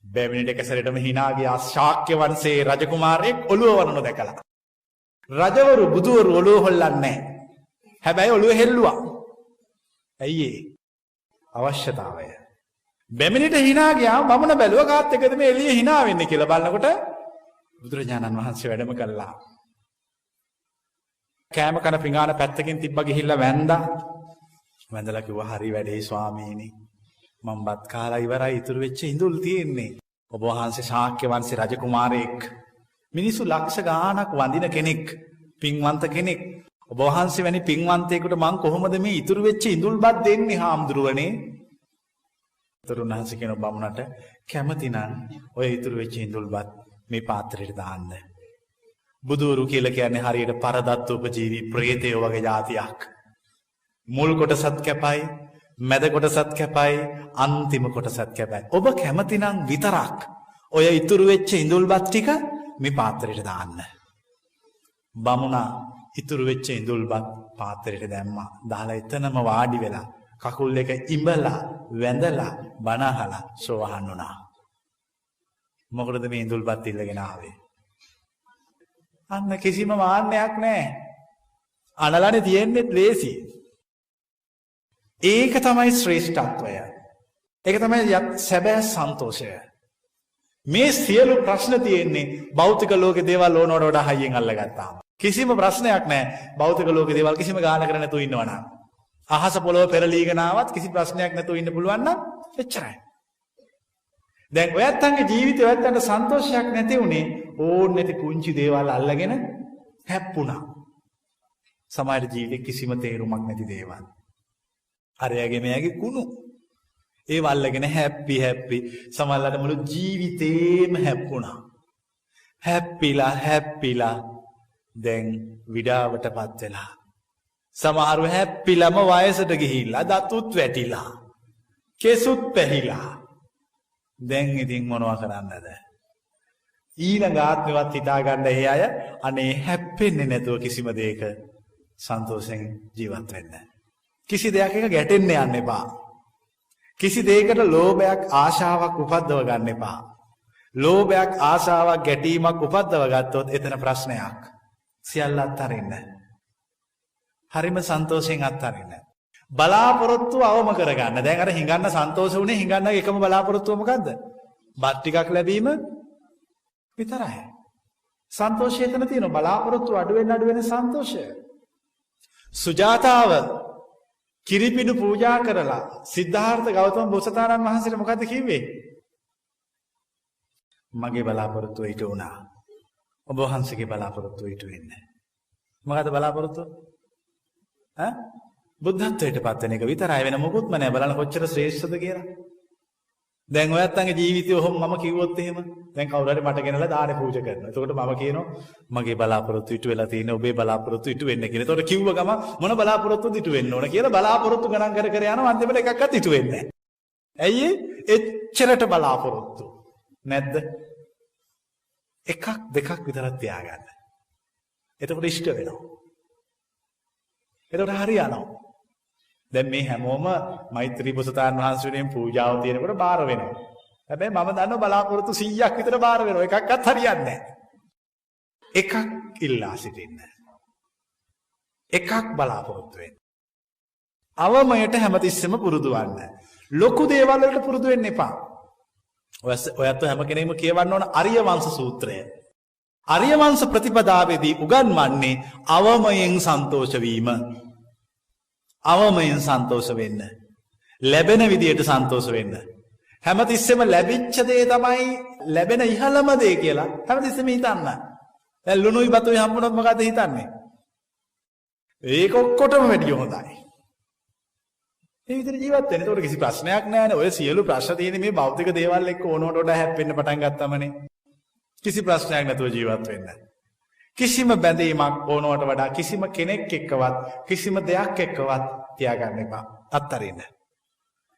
බැමිණිට කැසරටම hina ගියා ශාක්‍ය වංශයේ රජකුමාරයෙක් ඔළුව වරන දැකලා. රජවරු බුදුවරු ඔළුව හොල්ලන්නේ නැහැ. හැබැයි ඔළුව හෙල්ලුවා. ඇයි ඒ? අවශ්‍යතාවය. බැමිණිට hina ගියා බමුණ බැලුවා කාත් එකද මේ එළිය hina වෙන්නේ කියලා බලනකොට බුදුරජාණන් වහන්සේ වැඩම කළා. කෑම කන පිඟාන පැත්තකින් තිබ්බ ගිහිල්ලා වැන්දා. වැඳලා කිව්වා හරි වැඩේ ස්වාමීනි. මම බත් කාලා ඉවරයි ඉතුරු වෙච්ච ඉඳුල් තියෙන්නේ. ඔබ වහන්සේ ශාක්‍ය වංශේ රජකුමාරයෙක්. මිනිසු ලක්ෂ ගාණක් වඳින කෙනෙක්, පින්වන්ත කෙනෙක්. ඔබ වහන්සේ වැනි පින්වන්තයෙකුට මං කොහොමද මේ ඉතුරු වෙච්ච ඉඳුල්පත් දෙන්නේ හාමුදුරුවනේ? තරුණහන්සේ කියන බමුණට කැමතිනම් ඔය ඉතුරු වෙච්ච ඉඳුල්පත් මේ පාත්‍රයට දාන්න. බුදුවරු කියලා කියන්නේ හරියට පරදත්ත උපජීවි ප්‍රේතයෝ වගේ જાතියක්. මුල් කොටසත් කැපයි, මැද කොටසත් කැපයි, අන්තිම කොටසත් කැපයි. ඔබ කැමතිනම් විතරක් ඔය ඉතුරු වෙච්ච ඉඳුල්පත් ටික මේ පාත්‍රයට දාන්න. බමුණා ඉතුරු වෙච්ච ඉඳුල්පත් පාත්‍රයට දැම්මා. දාලා එතනම වාඩි වෙලා කකුල් දෙක ඉඹලා වැඳලා බණ අහලා සෝවහන් වුණා. මොකටද මේ ඉඳුල්පත් ඉල්ලගෙන ආවේ? අන්න කිසිම මාන්නයක් නැහැ. අනලනේ තියෙන්නේ ලේසි. ඒක තමයි ශ්‍රේෂ්ඨත්වය. ඒක තමයි සැබෑ සන්තෝෂය. මේ සියලු ප්‍රශ්න තියෙන්නේ භෞතික ලෝකේ දේවල් ඕනවට වඩා හයියෙන් අල්ලගත්තාම. කිසිම ප්‍රශ්නයක් නැහැ භෞතික ලෝකේ දේවල් කිසිම ගානකට නැතුව ඉන්නවනම්. අහස පොළොව පෙරලීගෙන ආවත් කිසි ප්‍රශ්නයක් නැතුව ඉන්න පුළුවන් නම් එච්චරයි. දැන් ඔයත්තන්ගේ ජීවිතේ ඔයත්තන්ට සන්තෝෂයක් නැති උනේ ඕන නැති පුංචි දේවල් අල්ලගෙන හැප්පුණා. සමහර ජීවිතේ කිසිම තේරුමක් නැති දේවල්. අරයාගේ මෙයාගේ කුණු. ඒ වල්ලගෙන හැප්පි සමහරවිට මුළු ජීවිතේම හැප්පුණා. හැප්පිලා දැන් විඩාවටපත් වෙලා. සමහරව හැප්පිලම වයසට ගිහිල්ලා දතුත් වැටිලා. කෙසුත් පැහිලා. දැන් ඉතින් මොනවා කරන්නද? ඊළඟ ආත්මෙවත් හිතාගන්න ඒ අය අනේ හැප්පෙන්නේ නැතුව කිසිම දෙයක සන්තෝෂෙන් ජීවත් වෙන්න. කිසි දෙයක් එක ගැටෙන්න යන්න එපා. කිසි දෙයකට ලෝභයක් ආශාවක් උපද්දව ගන්න එපා. ලෝභයක් ආශාවක් ගැටීමක් උපද්දව ගත්තොත් එතන ප්‍රශ්නයක්. සියල්ල අත්හරින්න. හරිම සන්තෝෂයෙන් අත්හරින්න. බලාපොරොත්තු අවම කරගන්න. දැන් අර හිඟන්න සන්තෝෂ වුණේ හිඟන්නගේ එකම බලාපොරොත්තුව මොකද්ද? බත් ටිකක් ලැබීම විතරයි. සන්තෝෂය එතන තියෙනවා. බලාපොරොත්තු අඩු වෙන සන්තෝෂය. සුජාතාව කිරිපිඩු පූජා කරලා සිද්ධාර්ථ ගෞතම බෝසතාණන් වහන්සේට මොකද්ද කිව්වේ? මගේ බලාපොරොත්තුව ඊට උනා. ඔබ වහන්සේගේ බලාපොරොත්තුව ඊට වෙන්නේ. මොකද්ද බලාපොරොත්තුව? බුද්ධත්වයට පත් වෙන එක විතරයි වෙන මොකුත්ම නැහැ. බලන්න කොච්චර ශ්‍රේෂ්ඨද කියලා. දැන් ඔයත්තන්ගේ ජීවිතය ඔහොම මම කිව්වොත් එහෙම දැන් කවුරු හරි මට ගෙනලා දානේ පූජා කරනවා. එතකොට මම කියනවා මගේ බලාපොරොත්තු ඉටු වෙලා තියෙන ඔබේ බලාපොරොත්තු ඉටු වෙන්න කියලා. එතකොට කිව්ව ගම මොන බලාපොරොත්තුද ඉටු වෙන්න ඕන කියලා බලාපොරොත්තු ගණන් කර යනවා අන්තිමට එකක්වත් ඉටු වෙන්නේ නැහැ. ඇයි එච්චරට බලාපොරොත්තු නැද්ද? එකක් දෙකක් විතරක් තියාගන්න. එතකොට ඉෂ්ට වෙනවා. එතකොට හරියනවා. දැන් මේ හැමෝම මෛත්‍රී බෝසතාණන් වහන්සේ වෙනුවෙන් පූජාව තියෙනකොට බාර වෙනවා. හැබැයි මම දන්නවා බලාපොරොත්තු 100ක් විතර බාර වෙනවා. එකක්වත් හරියන්නේ නැහැ. එකක් ඉල්ලා සිටින්න. එකක් බලාපොරොත්තු වෙන්න. අවමයට හැමතිස්සෙම පුරුදු වෙන්න. ලොකු දේවල් වලට පුරුදු වෙන්න එපා. ඔයත් හැම කෙනෙක්ම කියවන්න ඕන අරිය වංශ සූත්‍රය. අරිය වංශ ප්‍රතිපදාවේදී උගන්වන්නේ අවමයෙන් සන්තෝෂ වීම. අවමයෙන් සන්තෝෂ වෙන්න. ලැබෙන විදියට සන්තෝෂ වෙන්න. හැමතිස්සෙම ලැබිච්ච දේ තමයි ලැබෙන ඉහළම දේ කියලා හැමතිස්සෙම හිතන්න. දැන් ලුණුයි බතුයි හම්බුනොත් මොකද හිතන්නේ? ඒක ඔක්කොටම වැඩිය හොඳයි. ඒ විදිහට ජීවත් වෙන්න. ඒකට කිසි ප්‍රශ්නයක් නැහැ. ඔය සියලු ප්‍රශ්න තියෙන්නේ මේ භෞතික දේවල් එක්ක ඕනෝට වඩා හැප්පෙන්න පටන් ගත්තමනේ. කිසි ප්‍රශ්නයක් නැතුව ජීවත් වෙන්න. කිසිම බැඳීමක් ඕනෝට වඩා කිසිම කෙනෙක් එක්කවත් කිසිම දෙයක් එක්කවත් තියාගන්න එපා. අත්තරින්න.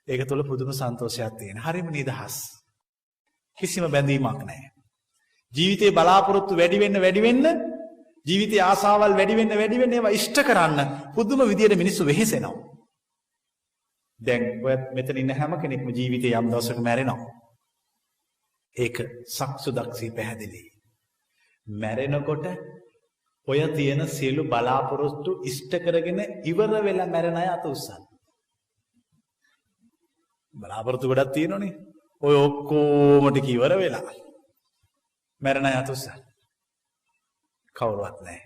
ඒක තුළ පුදුම සන්තෝෂයක් තියෙන. හරිම නිදහස්. කිසිම බැඳීමක් නැහැ. ජීවිතේ බලාපොරොත්තු වැඩි වෙන්න ජීවිතයේ ආසාවල් වැඩි වෙන්න ඒවා ඉෂ්ට කරන්න පුදුම විදියට මිනිස්සු වෙහෙසෙනවා. දැන් ඔය මෙතන ඉන්න හැම කෙනෙක්ම ජීවිතේ යම් දවසක මැරෙනවා. ඒක සක්සුදක්ෂී පැහැදිලි. මැරෙනකොට ඔය තියෙන සියලු බලාපොරොත්තු ඉෂ්ට කරගෙන ඉවර වෙලා මැරෙන අය අත උස්සන්න. බලාපොරොත්තු ගොඩක් තියෙනවනේ. ඔය ඔක්කොම ටික ඉවර වෙලා මැරෙන අය අත උස්සන්න. කවුරුවත් නැහැ.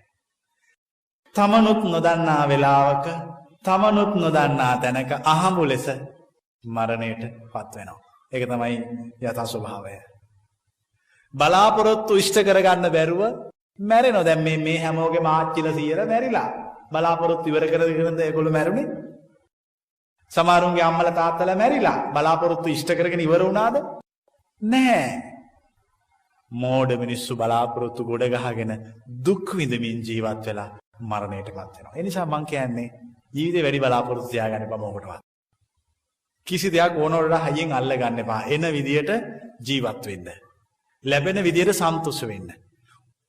තමනුත් නොදන්නා වෙලාවක තමනුත් නොදන්නා තැනක අහඹු ලෙස මරණයට පත් වෙනවා. ඒක තමයි යථා ස්වභාවය. බලාපොරොත්තු ඉෂ්ට කරගන්න බැරුව මැරෙනවා. දැන් මේ හැමෝගේම ආච්චිලා සීයලා මැරිලා. බලාපොරොත්තු ඉවර කරගෙන ඒගොල්ලෝ මැරුණේ. සමහරුන්ගේ අම්මලා තාත්තලා මැරිලා. බලාපොරොත්තු ඉෂ්ට කරගෙන ඉවර වුණාද? නැහැ. මෝඩ මිනිස්සු බලාපොරොත්තු ගොඩ ගහගෙන දුක් විඳමින් ජීවත් වෙලා මරණයටපත් වෙනවා. ඒ නිසා මං කියන්නේ ජීවිතේ වැඩි බලාපොරොත්තු තියාගන්න එපා මොකටවත්. කිසි දෙයක් ඕනෝට හයියෙන් අල්ල ගන්න එපා. එන විදියට ජීවත් වෙන්න. ලැබෙන විදියට සන්තුෂ වෙන්න.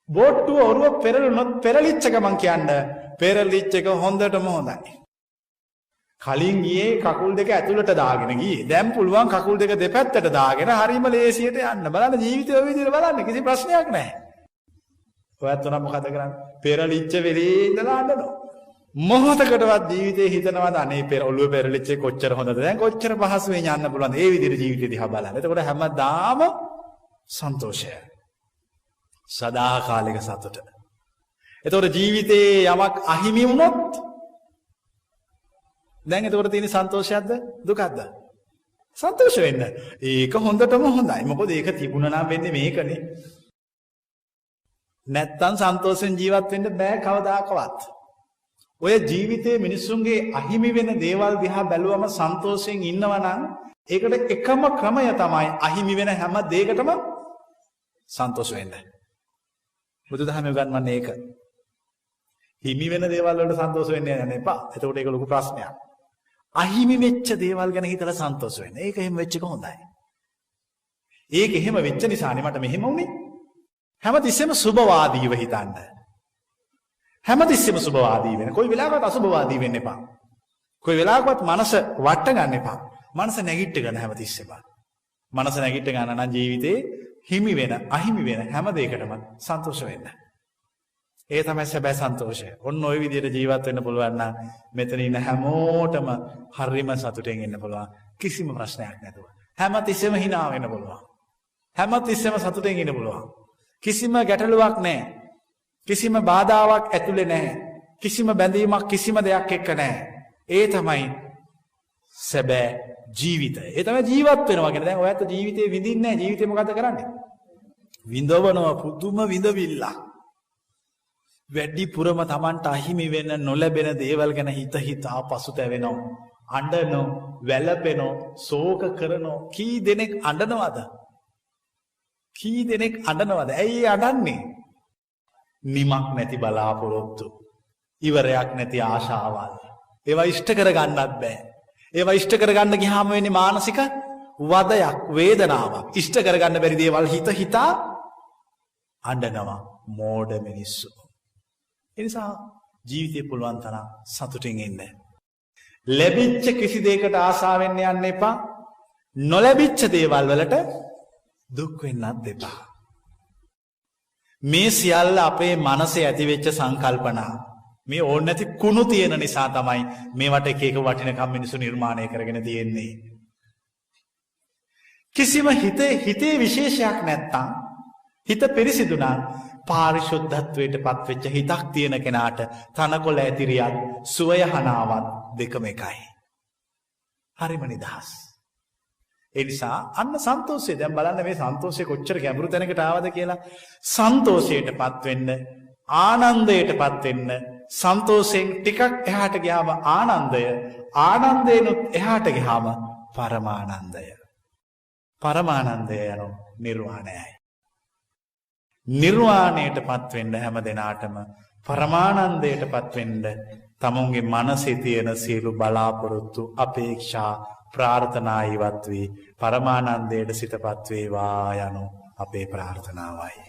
බෝට්ටුව ඔරුව පෙරළුනොත් පෙරලිච්ච එක මං කියන්නේ පෙරලිච්ච එක හොඳටම හොඳයි. කලින් ගියේ කකුල් දෙක ඇතුළට දාගෙන ගියේ. දැන් පුළුවන් කකුල් දෙක දෙපැත්තට දාගෙන හරිම ලේසියට යන්න. බලන්න ජීවිතය ඔය විදිහට බලන්න කිසි ප්‍රශ්නයක් නැහැ. ඔයත් උනා මොකද කරන්නේ? පෙරලිච්ච වෙලේ ඉඳලා අඬනවා. මොහොතකටවත් ජීවිතේ හිතනවාද අනේ ඔළුව පෙරලිච්ච කොච්චර හොඳද? දැන් කොච්චර පහසුවෙන් යන්න පුළුවන්ද? ඒ විදිහට ජීවිතය දිහා බලන්න. එතකොට හැමදාම සන්තෝෂය. සදාකාලික සතුට. එතකොට ජීවිතේ යමක් අහිමි වුණොත් දැන් එතකොට තියෙන සන්තෝෂයක්ද දුකක්ද? සන්තෝෂ වෙන්න. ඒක හොඳටම හොඳයි. මොකද ඒක තිබුණා නම් වෙන්නේ මේකනේ. නැත්තම් සන්තෝෂෙන් ජීවත් වෙන්න බෑ කවදාකවත්. ඔය ජීවිතයේ මිනිස්සුන්ගේ අහිමි වෙන දේවල් දිහා බැලුවම සන්තෝෂයෙන් ඉන්නවා නම් ඒකට එකම ක්‍රමය තමයි අහිමි වෙන හැම දෙයකටම සන්තෝෂ වෙන්න. බුදුදහමේ උගන්වන්නේ ඒක. හිමි වෙන දේවල් වලට සන්තෝෂ වෙන්න යන්න එපා. එතකොට ඒක ලොකු ප්‍රශ්නයක්. අහිමි වෙච්ච දේවල් ගැන හිතලා සන්තෝෂ වෙන්න. ඒක එහෙම වෙච්ච එක හොඳයි. ඒක එහෙම වෙච්ච නිසානේ මට මෙහෙම වුනේ. හැමතිස්සෙම සුබවාදීව හිතන්න. හැමතිස්සෙම සුබවාදී වෙන්න. කොයි වෙලාවකවත් අසුබවාදී වෙන්න එපා. කොයි වෙලාවකවත් මනස වට ගන්න එපා. මනස නැගිට ගන්න හැමතිස්සෙම. මනස නැගිට ගන්න නම් ජීවිතේ හිමි වෙන අහිමි වෙන හැම දෙයකටම සන්තෝෂ වෙන්න. ඒ තමයි සැබෑ සන්තෝෂය. ඔන්න ඔය විදිහට ජීවත් වෙන්න පුළුවන් නම් මෙතන ඉන්න හැමෝටම හරිම සතුටෙන් ඉන්න පුළුවන්. කිසිම ප්‍රශ්නයක් නැතුව. හැමතිස්සෙම hina වෙන්න පුළුවන්. හැමතිස්සෙම සතුටෙන් ඉන්න පුළුවන්. කිසිම ගැටලුවක් නැහැ. කිසිම බාධාවක් ඇතුලේ නැහැ. කිසිම බැඳීමක් කිසිම දෙයක් එක්ක නැහැ. ඒ තමයි සැබෑ ජීවිතය. ඒ තමයි ජීවත් වෙනවා කියන්නේ. දැන් ඔයත් ජීවිතේ විඳින්නේ නැහැ. ජීවිතේ මොකද කරන්නේ? විඳවනවා පුදුම විඳවිල්ල. වැඩිපුරම Tamanට අහිමි වෙන නොලැබෙන දේවල් ගැන හිතා පසුතැවෙනවා. අඬනවා, වැළපෙනවා, ශෝක කරනවා. කී දෙනෙක් අඬනවද? කී දෙනෙක් අඬනවද? ඇයි අඬන්නේ? නිමක් නැති බලාපොරොත්තු. ඉවරයක් නැති ආශාවල්. ඒවා ඉෂ්ට කරගන්නත් බෑ. ඒවා ඉෂ්ට කරගන්න ගියාම වෙන්නේ මානසික වදයක්, වේදනාවක්. ඉෂ්ට කරගන්න බැරි දේවල් හිතා අඬනවා මෝඩ මිනිස්සු. ඒ නිසා ජීවිතේ පුළුවන් තරම් සතුටින් ඉන්න. ලැබිච්ච කිසි දෙයකට ආසා වෙන්න යන්න එපා. නොලැබිච්ච දේවල් වලට දුක් වෙන්නත් එපා. මේ සියල්ල අපේ මනසේ ඇතිවෙච්ච සංකල්පනා. මේ ඕන නැති කුණු තියෙන නිසා තමයි මේවට එක එක වටිනකම් මිනිස්සු නිර්මාණය කරගෙන තියෙන්නේ. කිසිම හිතේ විශේෂයක් නැත්තම් හිත පිරිසිදු නම් පාරිශුද්ධත්වයට පත්වෙච්ච හිතක් තියෙන කෙනාට තනකොළ ඇතිරියත් සුවය හනාවත් දෙකම එකයි. හරිම නිදහස්. ඒ නිසා අන්න සන්තෝෂය දැන් බලන්න මේ සන්තෝෂය කොච්චර ගැඹුරු තැනකට ආවද කියලා. සන්තෝෂයටපත් වෙන්න, ආනන්දයටපත් වෙන්න, සන්තෝෂයෙන් ටිකක් එහාට ගියාම ආනන්දය, ආනන්දේනොත් එහාට ගියාම පරමානන්දය. පරමානන්දය යනු නිර්වාණයයි. නිර්වාණයටපත් වෙන්න හැම දිනාටම පරමානන්දයටපත් වෙන්න තමුන්ගේ මනසේ තියෙන සියලු බලාපොරොත්තු, අපේක්ෂා, ප්‍රාර්ථනා ඉවත් වී පරමානන්දයට සිතපත් වේවා යනු අපේ ප්‍රාර්ථනාවයි.